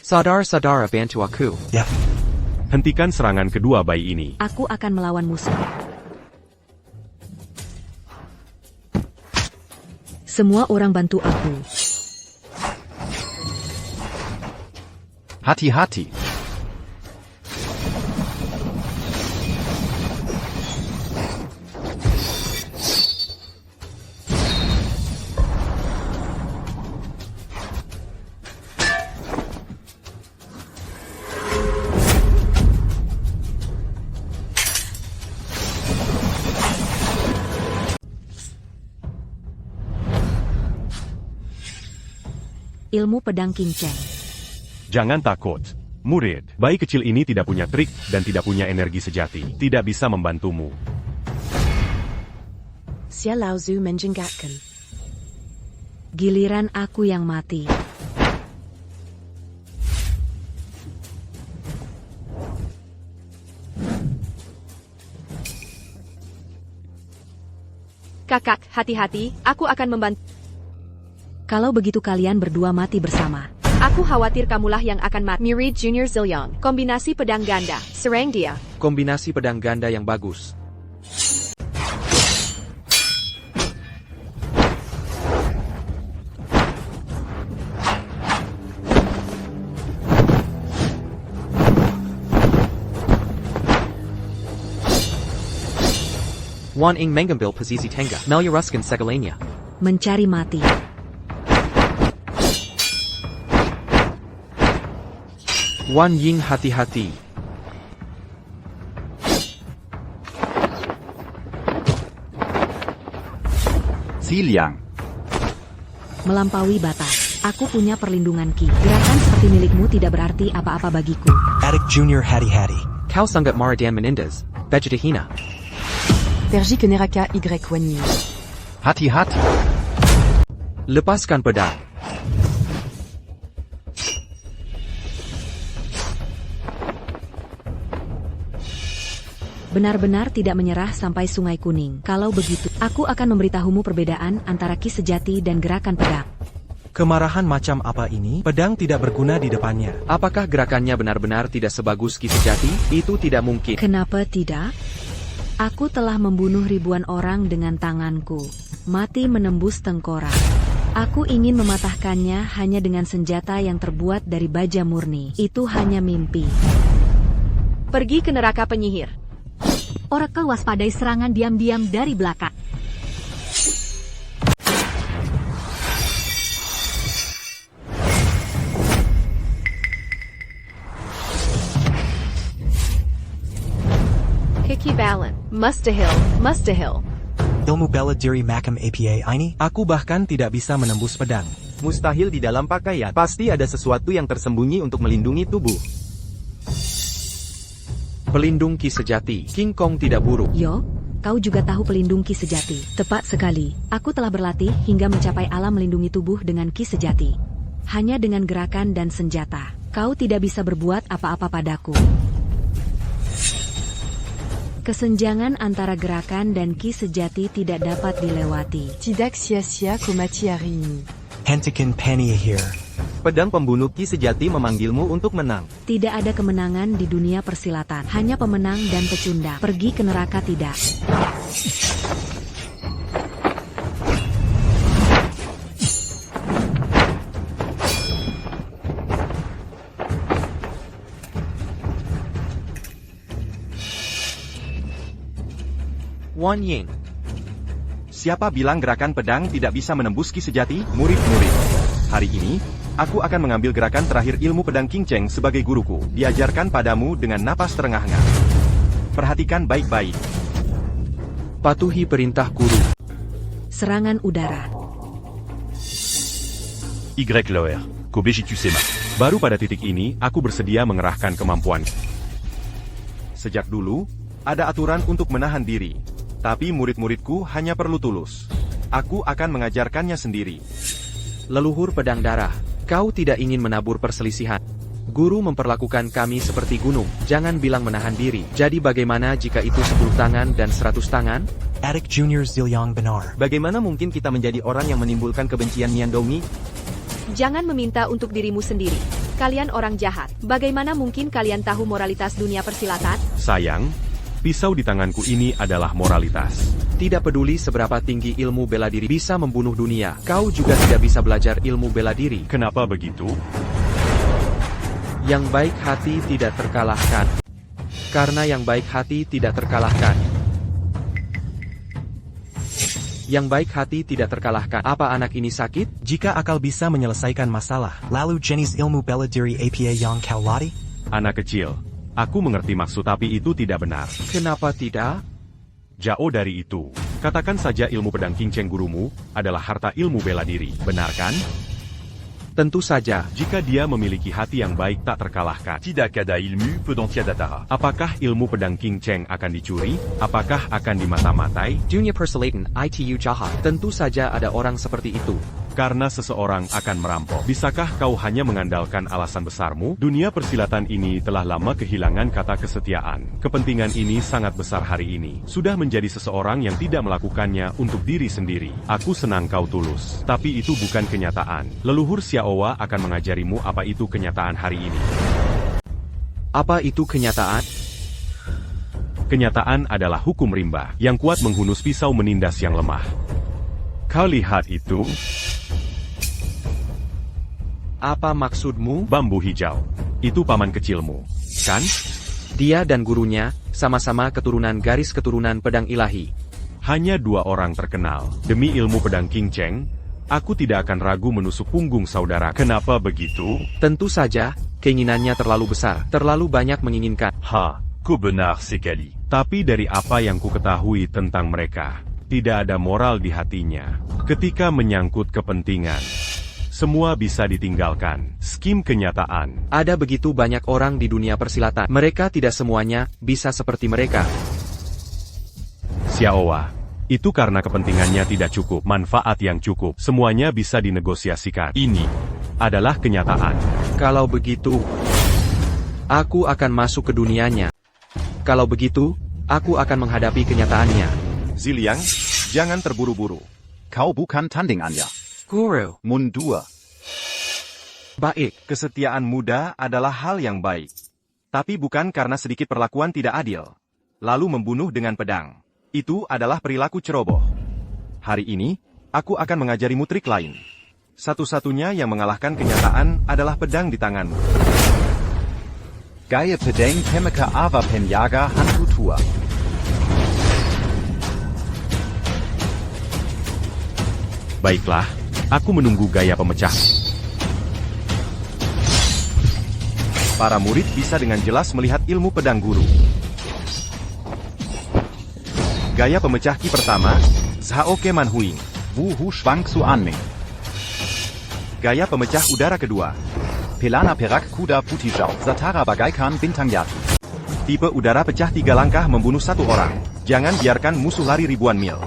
Saudara-saudara bantu aku. Ya. Hentikan serangan kedua bayi ini. Aku akan melawan musuh. Semua orang bantu aku. Hati-hati. Ilmu pedang King Cheng. Jangan takut. Murid, bayi kecil ini tidak punya trik dan tidak punya energi sejati. Tidak bisa membantumu. Xia Lao Zhu menjengakkan. Giliran aku yang mati. Kakak, hati-hati, aku akan membantu. Kalau begitu kalian berdua mati bersama. Aku khawatir kamulah yang akan mati. Murid Junior Ziliang. Kombinasi pedang ganda. Serang dia. Kombinasi pedang ganda yang bagus. Wan ing mengambil posisi tengah. Melyuruskan segalanya. Mencari mati. Wan Ying hati-hati. Ziliang. Melampaui batas. Aku punya perlindungan Ki. Gerakan seperti milikmu tidak berarti apa-apa bagiku. Attic Junior Hattie Hattie. Kau sangat marah dan menindas. Vegeta hina. Pergi ke neraka Y Wanyu. Hati-hati. Lepaskan pedang. Benar-benar tidak menyerah sampai Sungai Kuning. Kalau begitu, aku akan memberitahumu perbedaan antara ki sejati dan gerakan pedang. Kemarahan macam apa ini? Pedang tidak berguna di depannya. Apakah gerakannya benar-benar tidak sebagus ki sejati? Itu tidak mungkin. Kenapa tidak? Aku telah membunuh ribuan orang dengan tanganku. Mati menembus tengkorak. Aku ingin mematahkannya hanya dengan senjata yang terbuat dari baja murni. Itu hanya mimpi. Pergi ke neraka penyihir. Oracle waspadai serangan diam-diam dari belakang. Hickey Balan, Mustahil, Mustahil. Ilmu bela diri Makam APA ini? Aku bahkan tidak bisa menembus pedang. Mustahil di dalam pakaian. Pasti ada sesuatu yang tersembunyi untuk melindungi tubuh. Pelindung ki sejati. King Kong tidak buruk. Yo, kau juga tahu pelindung ki sejati. Tepat sekali. Aku telah berlatih hingga mencapai alam melindungi tubuh dengan ki sejati. Hanya dengan gerakan dan senjata. Kau tidak bisa berbuat apa-apa padaku. Kesenjangan antara gerakan dan ki sejati tidak dapat dilewati. Tidak sia-sia ku mati hari ini. Hentikan Pania here. Pedang pembunuh ki sejati memanggilmu untuk menang. Tidak ada kemenangan di dunia persilatan. Hanya pemenang dan pecundang. Pergi ke neraka tidak. Wan Ying. Siapa bilang gerakan pedang tidak bisa menembus ki sejati? Murid-murid. Hari ini, aku akan mengambil gerakan terakhir ilmu pedang King Cheng sebagai guruku. Diajarkan padamu dengan napas terengah-engah. Perhatikan baik-baik. Patuhi perintah guru. Serangan udara. Y Loer, Kobejitu Sema. Baru pada titik ini, aku bersedia mengerahkan kemampuan. Sejak dulu, ada aturan untuk menahan diri. Tapi murid-muridku hanya perlu tulus. Aku akan mengajarkannya sendiri. Leluhur pedang darah. Kau tidak ingin menabur perselisihan. Guru memperlakukan kami seperti gunung. Jangan bilang menahan diri. Jadi bagaimana jika itu 10 tangan dan 100 tangan? Attic Junior Ziliang Benar. Bagaimana mungkin kita menjadi orang yang menimbulkan kebencian Miandongi? Jangan meminta untuk dirimu sendiri. Kalian orang jahat. Bagaimana mungkin kalian tahu moralitas dunia persilatan? Sayang, pisau di tanganku ini adalah moralitas. Tidak peduli seberapa tinggi ilmu bela diri bisa membunuh dunia, kau juga tidak bisa belajar ilmu bela diri. Kenapa begitu? Yang baik hati tidak terkalahkan. Karena yang baik hati tidak terkalahkan. Yang baik hati tidak terkalahkan. Apa anak ini sakit? Jika akal bisa menyelesaikan masalah. Lalu jenis ilmu bela diri APA yang kau latih? Anak kecil, aku mengerti maksud tapi itu tidak benar. Kenapa tidak? Jauh dari itu. Katakan saja ilmu pedang King Cheng gurumu adalah harta ilmu bela diri. Benar kan? Tentu saja. Jika dia memiliki hati yang baik tak terkalahkan. Tidak ada ilmu pedang tiadatara. Apakah ilmu pedang King Cheng akan dicuri? Apakah akan dimata-matai? Dunia persilatan itu jahat. Tentu saja ada orang seperti itu. Karena seseorang akan merampok. Bisakah kau hanya mengandalkan alasan besarmu? Dunia persilatan ini telah lama kehilangan kata kesetiaan. Kepentingan ini sangat besar hari ini. Sudah menjadi seseorang yang tidak melakukannya untuk diri sendiri. Aku senang kau tulus. Tapi itu bukan kenyataan. Leluhur Xiaowa akan mengajarimu apa itu kenyataan hari ini. Apa itu kenyataan? Kenyataan adalah hukum rimba. Yang kuat menghunus pisau menindas yang lemah. Kau lihat itu? Apa maksudmu? Bambu hijau. Itu paman kecilmu, kan? Dia dan gurunya, sama-sama keturunan garis keturunan pedang ilahi. Hanya 2 orang terkenal. Demi ilmu pedang King Cheng, aku tidak akan ragu menusuk punggung saudara. Kenapa begitu? Tentu saja, keinginannya terlalu besar. Terlalu banyak menginginkan. Ko benar sekali. Tapi dari apa yang ku ketahui tentang mereka, tidak ada moral di hatinya. Ketika menyangkut kepentingan, Semua bisa ditinggalkan. Skim kenyataan. Ada begitu banyak orang di dunia persilatan. Mereka tidak semuanya bisa seperti mereka. Xiaowa. Itu karena kepentingannya tidak cukup. Manfaat yang cukup. Semuanya bisa dinegosiasikan. Ini adalah kenyataan. Kalau begitu, aku akan masuk ke dunianya. Kalau begitu, aku akan menghadapi kenyataannya. Ziliang, jangan terburu-buru. Kau bukan tanding Anya. Guru. Mundur. Baik, kesetiaan muda adalah hal yang baik. Tapi bukan karena sedikit perlakuan tidak adil. Lalu membunuh dengan pedang. Itu adalah perilaku ceroboh. Hari ini, aku akan mengajarimu trik lain. Satu-satunya yang mengalahkan kenyataan adalah pedang di tanganmu. Gaya pedang Temeka Ava Penyaga Hantu Tua. Baiklah, aku menunggu gaya pemecah. Para murid bisa dengan jelas melihat ilmu pedang guru. Gaya pemecah ki pertama, Zhaoke Manhuing. Wu Hu Schwang Su Anming. Gaya pemecah udara kedua, Pelana Perak Kuda Putijau. Zatara Bagaikan Bintang Yatu. tipe udara pecah 3 langkah membunuh 1 orang. Jangan biarkan musuh lari ribuan mil.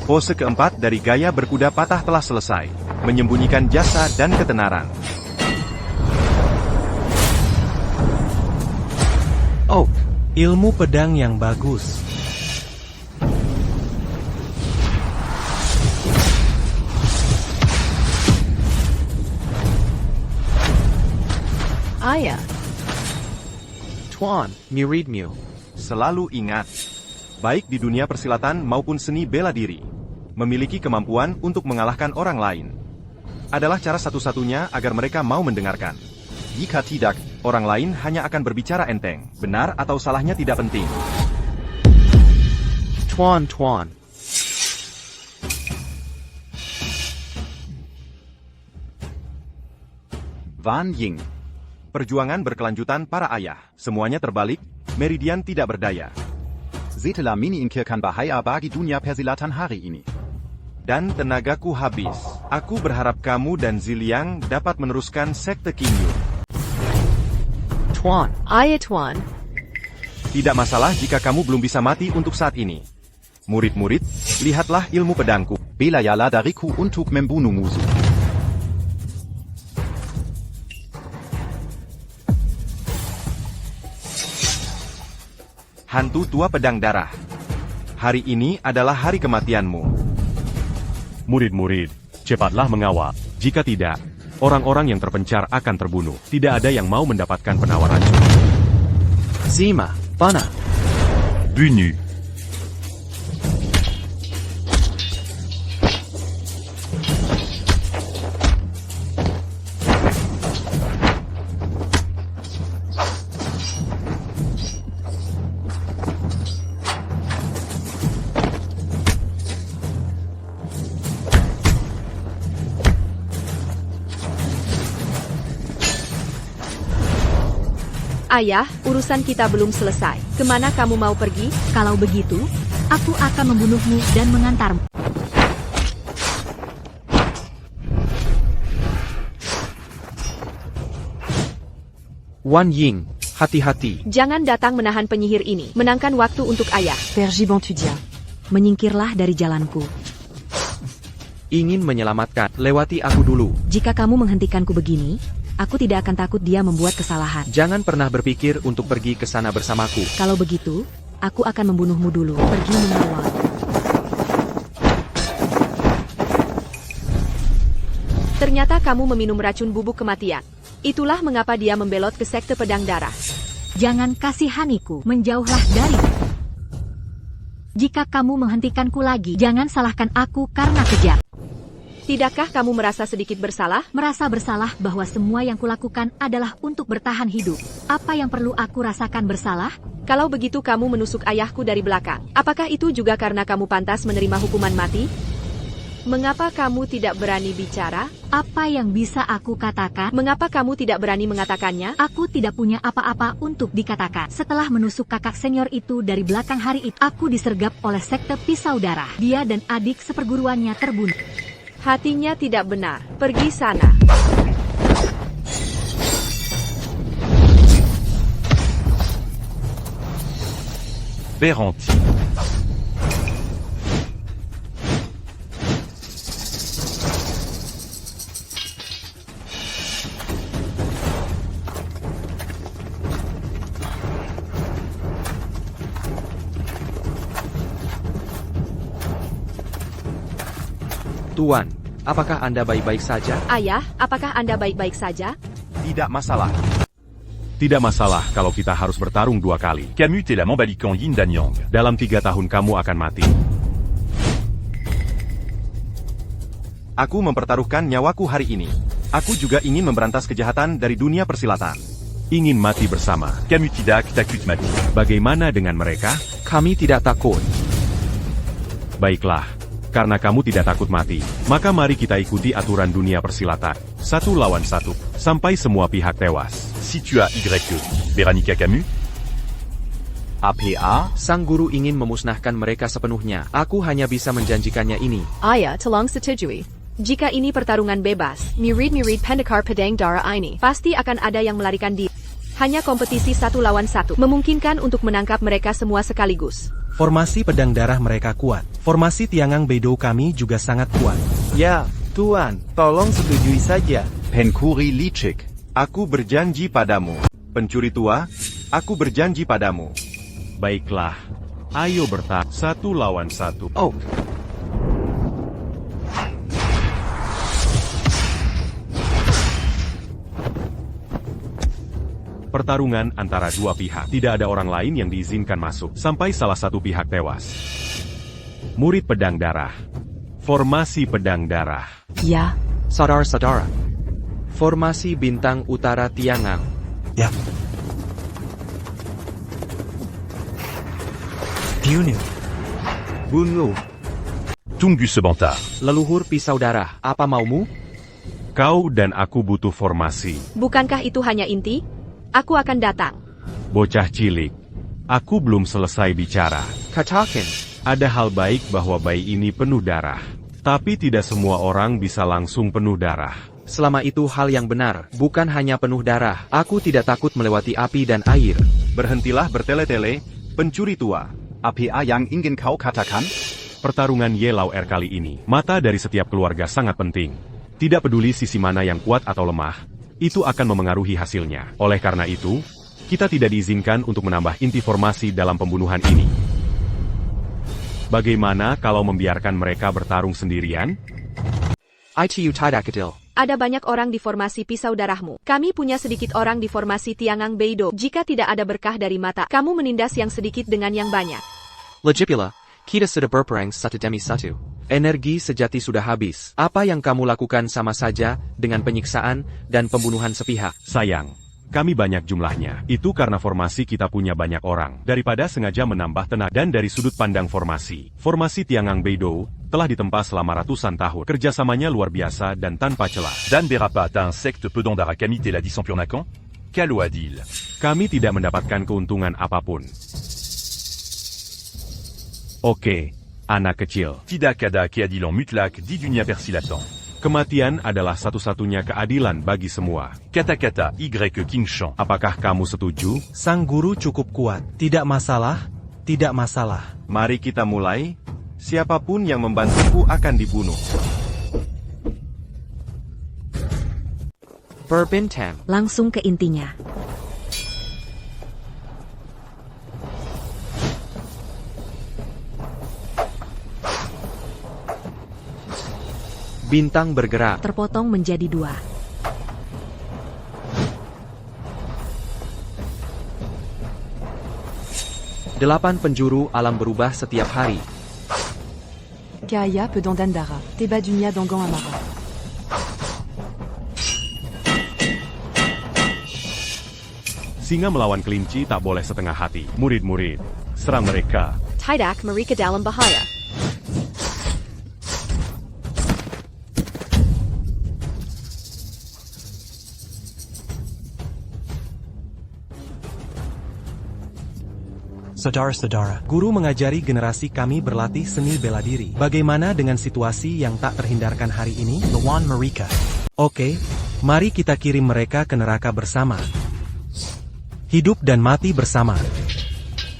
Pose keempat dari gaya berkuda patah telah selesai. Menyembunyikan jasa dan ketenaran. Oh, ilmu pedang yang bagus. Ayah. Tuan, muridmu. Selalu ingat, baik di dunia persilatan maupun seni bela diri, memiliki kemampuan untuk mengalahkan orang lain adalah cara satu-satunya agar mereka mau mendengarkan. Jika tidak, orang lain hanya akan berbicara enteng. Benar atau salahnya tidak penting. Tuan. Wan Ying. Perjuangan berkelanjutan para ayah. Semuanya terbalik, Meridian tidak berdaya. Setelah meningkirkan bahaya bagi dunia persilatan hari ini. Dan tenagaku habis. Aku berharap kamu dan Ziliang dapat meneruskan sekte Qingyun. Tuan. Ayah Tuan. Tidak masalah jika kamu belum bisa mati untuk saat ini. Murid-murid, lihatlah ilmu pedangku. Belayala dariku untuk membunuh musuh. Hantu tua pedang darah. Hari ini adalah hari kematianmu. Murid-murid, cepatlah mengawal. Jika tidak, orang-orang yang terpencar akan terbunuh. Tidak ada yang mau mendapatkan penawar racun. Zima, Pana. Bunu. Ayah, urusan kita belum selesai. Kemana kamu mau pergi? Kalau begitu, aku akan membunuhmu dan mengantarmu. Wan Ying, hati-hati. Jangan datang menahan penyihir ini. Menangkan waktu untuk ayah. Pergiventudia. Menyingkirlah dari jalanku. Ingin menyelamatkan, lewati aku dulu. Jika kamu menghentikanku begini, aku tidak akan takut dia membuat kesalahan. Jangan pernah berpikir untuk pergi ke sana bersamaku. Kalau begitu, aku akan membunuhmu dulu. Pergi mengawal. Ternyata kamu meminum racun bubuk kematian. Itulah mengapa dia membelot ke sekte pedang darah. Jangan kasihaniku, menjauhlah dariku. Jika kamu menghentikanku lagi, jangan salahkan aku karena kejam. Tidakkah kamu merasa sedikit bersalah? Merasa bersalah bahwa semua yang kulakukan adalah untuk bertahan hidup. Apa yang perlu aku rasakan bersalah? Kalau begitu kamu menusuk ayahku dari belakang. Apakah itu juga karena kamu pantas menerima hukuman mati? Mengapa kamu tidak berani bicara? Apa yang bisa aku katakan? Mengapa kamu tidak berani mengatakannya? Aku tidak punya apa-apa untuk dikatakan. Setelah menusuk kakak senior itu dari belakang hari itu, aku disergap oleh sekte pisau darah. Dia dan adik seperguruannya terbunuh. Hatinya tidak benar. Pergi sana. Beranti. Tuan, apakah Anda baik-baik saja? Ayah, apakah Anda baik-baik saja? Tidak masalah. Tidak masalah kalau kita harus bertarung 2 kali. Kamut et la Mambalikan Yin Dan Yang. Dalam 3 tahun kamu akan mati. Aku mempertaruhkan nyawaku hari ini. Aku juga ingin memberantas kejahatan dari dunia persilatan. Ingin mati bersama. Kamut tidak takut mati. Bagaimana dengan mereka? Kami tidak takut. Baiklah. Karena kamu tidak takut mati, maka mari kita ikuti aturan dunia persilatan. 1 lawan 1, sampai semua pihak tewas. Si tu as Y, Veronica Camus. APA? Sang guru ingin memusnahkan mereka sepenuhnya. Aku hanya bisa menjanjikannya ini. Ayah, tolong setujui. Jika ini pertarungan bebas, mirid-mirid pendekar pedang darah ini, pasti akan ada yang melarikan diri. Hanya kompetisi 1 lawan 1, memungkinkan untuk menangkap mereka semua sekaligus. Formasi pedang darah mereka kuat. Formasi Tiangang Beidou kami juga sangat kuat. Ya, Tuan, tolong setujui saja. Penkuri licik. Aku berjanji padamu. Pencuri tua, aku berjanji padamu. Baiklah. Ayo bertarung 1 lawan 1. Oh. Pertarungan antara 2 pihak. Tidak ada orang lain yang diizinkan masuk, sampai salah satu pihak tewas. Murid pedang darah. Formasi pedang darah. Ya. Saudara-saudara. Formasi bintang utara Tiangang. Ya. Diunu. Bunuh. Tunggu sebentar. Leluhur pisau darah, apa maumu? Kau dan aku butuh formasi. Bukankah itu hanya inti? Aku akan datang. Bocah cilik. Aku belum selesai bicara. Katakan. Ada hal baik bahwa bayi ini penuh darah. Tapi tidak semua orang bisa langsung penuh darah. Selama itu hal yang benar, bukan hanya penuh darah. Aku tidak takut melewati api dan air. Berhentilah bertele-tele, pencuri tua. APA yang ingin kau katakan? Pertarungan Yelau R kali ini, mata dari setiap keluarga sangat penting. Tidak peduli sisi mana yang kuat atau lemah, itu akan memengaruhi hasilnya. Oleh karena itu, kita tidak diizinkan untuk menambah inti formasi dalam pembunuhan ini. Bagaimana kalau membiarkan mereka bertarung sendirian? ITU tidak adil. Ada banyak orang di formasi pisau darahmu. Kami punya sedikit orang di formasi Tiangang Beidou. Jika tidak ada berkah dari mata, kamu menindas yang sedikit dengan yang banyak. Lagipula, kita sudah berperang 1 demi 1. Energi sejati sudah habis. Apa yang kamu lakukan sama saja dengan penyiksaan dan pembunuhan sepihak. Sayang, kami banyak jumlahnya. Itu karena formasi kita punya banyak orang. Daripada sengaja menambah tenaga dan dari sudut pandang formasi. Formasi Tiangang Beidou telah ditempa selama ratusan tahun. Kerjasamanya luar biasa dan tanpa celah. Dan berapa ta insecte pedang darah Kamit et la Disampurnakan? Kalau adil. Kami tidak mendapatkan keuntungan apapun. Oke, anak kecil. Tidak ada keadilan mutlak di dunia persilatan. Kematian adalah satu-satunya keadilan bagi semua. Kata-kata Y King Shang. Apakah kamu setuju? Sang guru cukup kuat. Tidak masalah, tidak masalah. Mari kita mulai. Siapapun yang membantuku akan dibunuh. Berbintang. Langsung ke intinya. Bintang bergerak. Terpotong menjadi 2. Delapan penjuru alam berubah setiap hari. Kaya pedang Dandara, Teba Dunia Dangan Amara. Singa melawan kelinci tak boleh setengah hati. Murid-murid, serang mereka. Tidak mereka dalam bahaya. Saudara-saudara, Guru mengajari generasi kami berlatih seni bela diri. Bagaimana dengan situasi yang tak terhindarkan hari ini? Lawan mereka. Oke, mari kita kirim mereka ke neraka bersama. Hidup dan mati bersama.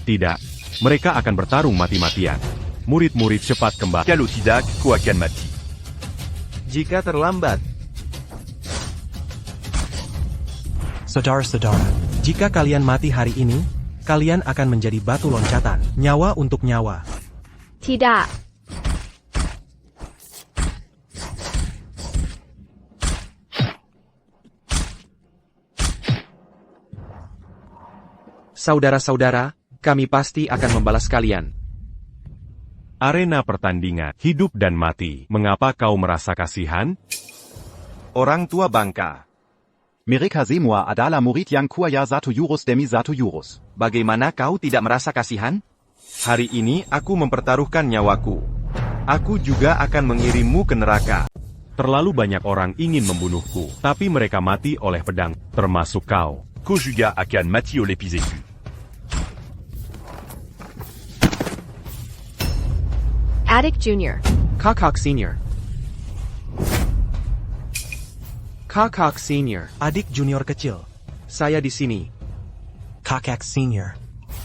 Tidak. Mereka akan bertarung mati-matian. Murid-murid cepat kembali. Kalau tidak, kau akan mati. Jika terlambat, Saudara-saudara, Jika kalian mati hari ini, kalian akan menjadi batu loncatan. Nyawa untuk nyawa. Tidak. Saudara-saudara, kami pasti akan membalas kalian. Arena pertandingan, hidup dan mati. Mengapa kau merasa kasihan? Orang tua bangka. Mereka semua adalah murid yang kuaya satu jurus demi satu jurus. Bagaimana kau tidak merasa kasihan? Hari ini aku mempertaruhkan nyawaku. Aku juga akan mengirimmu ke neraka. Terlalu banyak orang ingin membunuhku, tapi mereka mati oleh pedang, termasuk kau. Kau juga akan mati oleh piseku. Adik Junior. Kakak Senior. Kakak Senior. Adik junior kecil. Saya di sini. Kakak Senior.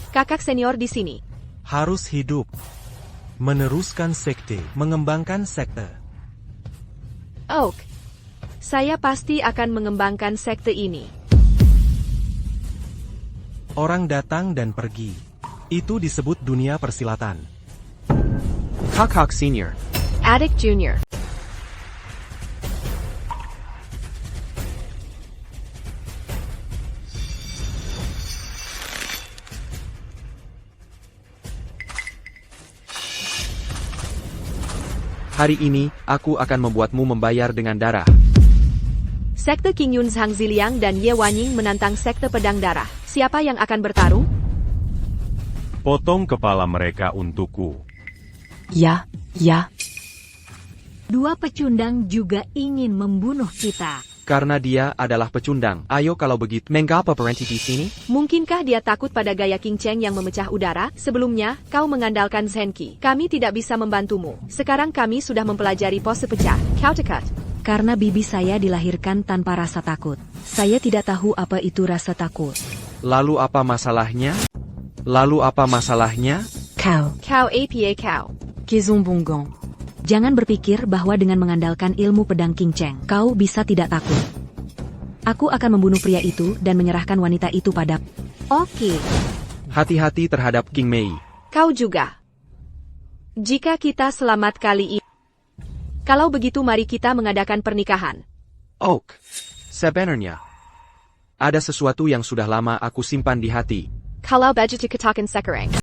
Kakak senior di sini. Harus hidup. Meneruskan sekte. Mengembangkan sekte. Oak. Saya pasti akan mengembangkan sekte ini. Orang datang dan pergi. Itu disebut dunia persilatan. Kakak Senior. Adik Junior. Hari ini, aku akan membuatmu membayar dengan darah. Sekte King Yun Zhang Ziliang dan Ye Wanying menantang sekte pedang darah. Siapa yang akan bertarung? Potong kepala mereka untukku. Ya. Dua pecundang juga ingin membunuh kita. Karena dia adalah pecundang. Ayo kalau begitu, mengapa berhenti di sini? Mungkinkah dia takut pada gaya King Cheng yang memecah udara? Sebelumnya, kau mengandalkan Zenki. Kami tidak bisa membantumu. Sekarang kami sudah mempelajari pose pecah. Kau tekat. Karena bibi saya dilahirkan tanpa rasa takut. Saya tidak tahu apa itu rasa takut. Lalu apa masalahnya? Kau. Kau apa kau? Kizumbunggong. Jangan berpikir bahwa dengan mengandalkan ilmu pedang King Cheng, kau bisa tidak takut. Aku akan membunuh pria itu dan menyerahkan wanita itu pada... Oke. Hati-hati terhadap King Mei. Kau juga. Jika kita selamat kali ini. Kalau begitu mari kita mengadakan pernikahan. Oak. Sebenarnya, ada sesuatu yang sudah lama aku simpan di hati. Kalau baju katakan sekarang.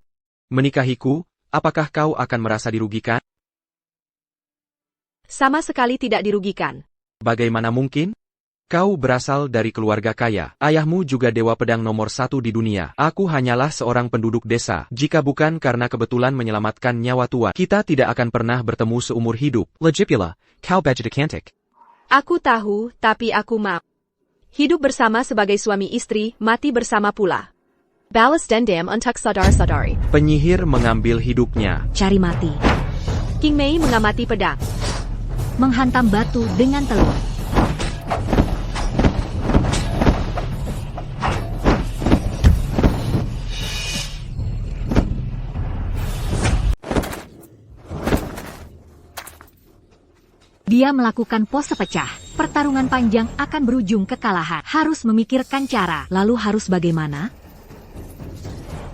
Menikahiku, apakah kau akan merasa dirugikan? Sama sekali tidak dirugikan. Bagaimana mungkin? Kau berasal dari keluarga kaya. Ayahmu juga dewa pedang nomor 1 di dunia. Aku hanyalah seorang penduduk desa. Jika bukan karena kebetulan menyelamatkan nyawa tua, kita tidak akan pernah bertemu seumur hidup. Legipula, kau baju cantik. Aku tahu, tapi aku mau. Hidup bersama sebagai suami istri, mati bersama pula. Balas dendam untuk saudara-saudari. Penyihir mengambil hidupnya. Cari mati. King Mei mengamati pedang. Menghantam batu dengan telur. Dia melakukan pose pecah. Pertarungan panjang akan berujung kekalahan. Harus memikirkan cara. Lalu harus bagaimana?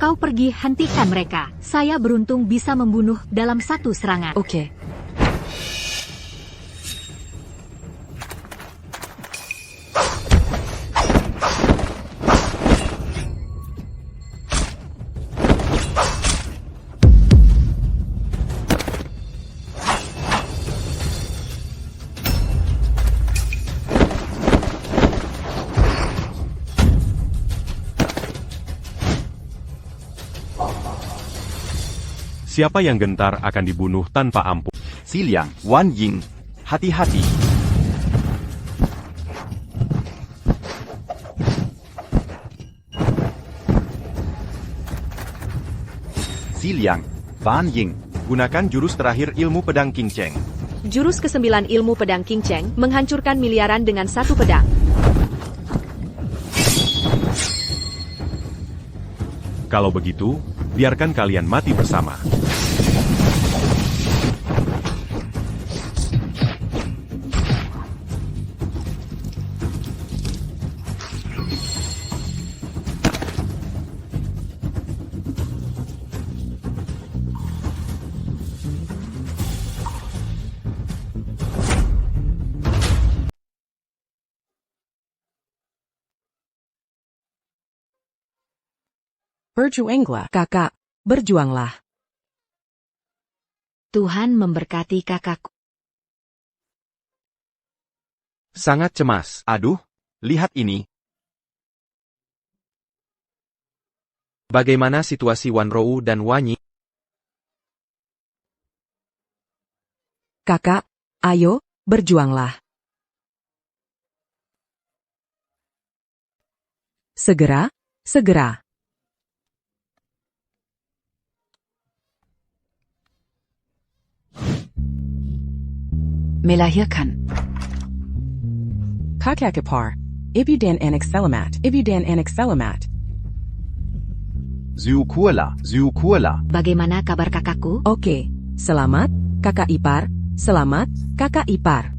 Kau pergi hentikan mereka. Saya beruntung bisa membunuh dalam satu serangan. Oke. Siapa yang gentar akan dibunuh tanpa ampun. Ziliang, Wanying, hati-hati. Xiliang, Ban Ying. Gunakan jurus terakhir ilmu pedang King Cheng. Jurus ke-9 ilmu pedang King Cheng menghancurkan miliaran dengan satu pedang. Kalau begitu, biarkan kalian mati bersama. Berjuanglah, kakak. Berjuanglah. Tuhan memberkati kakakku. Sangat cemas. Aduh, lihat ini. Bagaimana situasi Wan Rou dan Wanyi? Kakak, ayo, berjuanglah. Segera, segera. Melahirkan. Kakakipar. Ibudan anak selamat. Ibudan anak selamat. Zukurla, Zukurla. Bagaimana kabar kakakku? Oke, selamat, kakak ipar. Selamat, kakak ipar.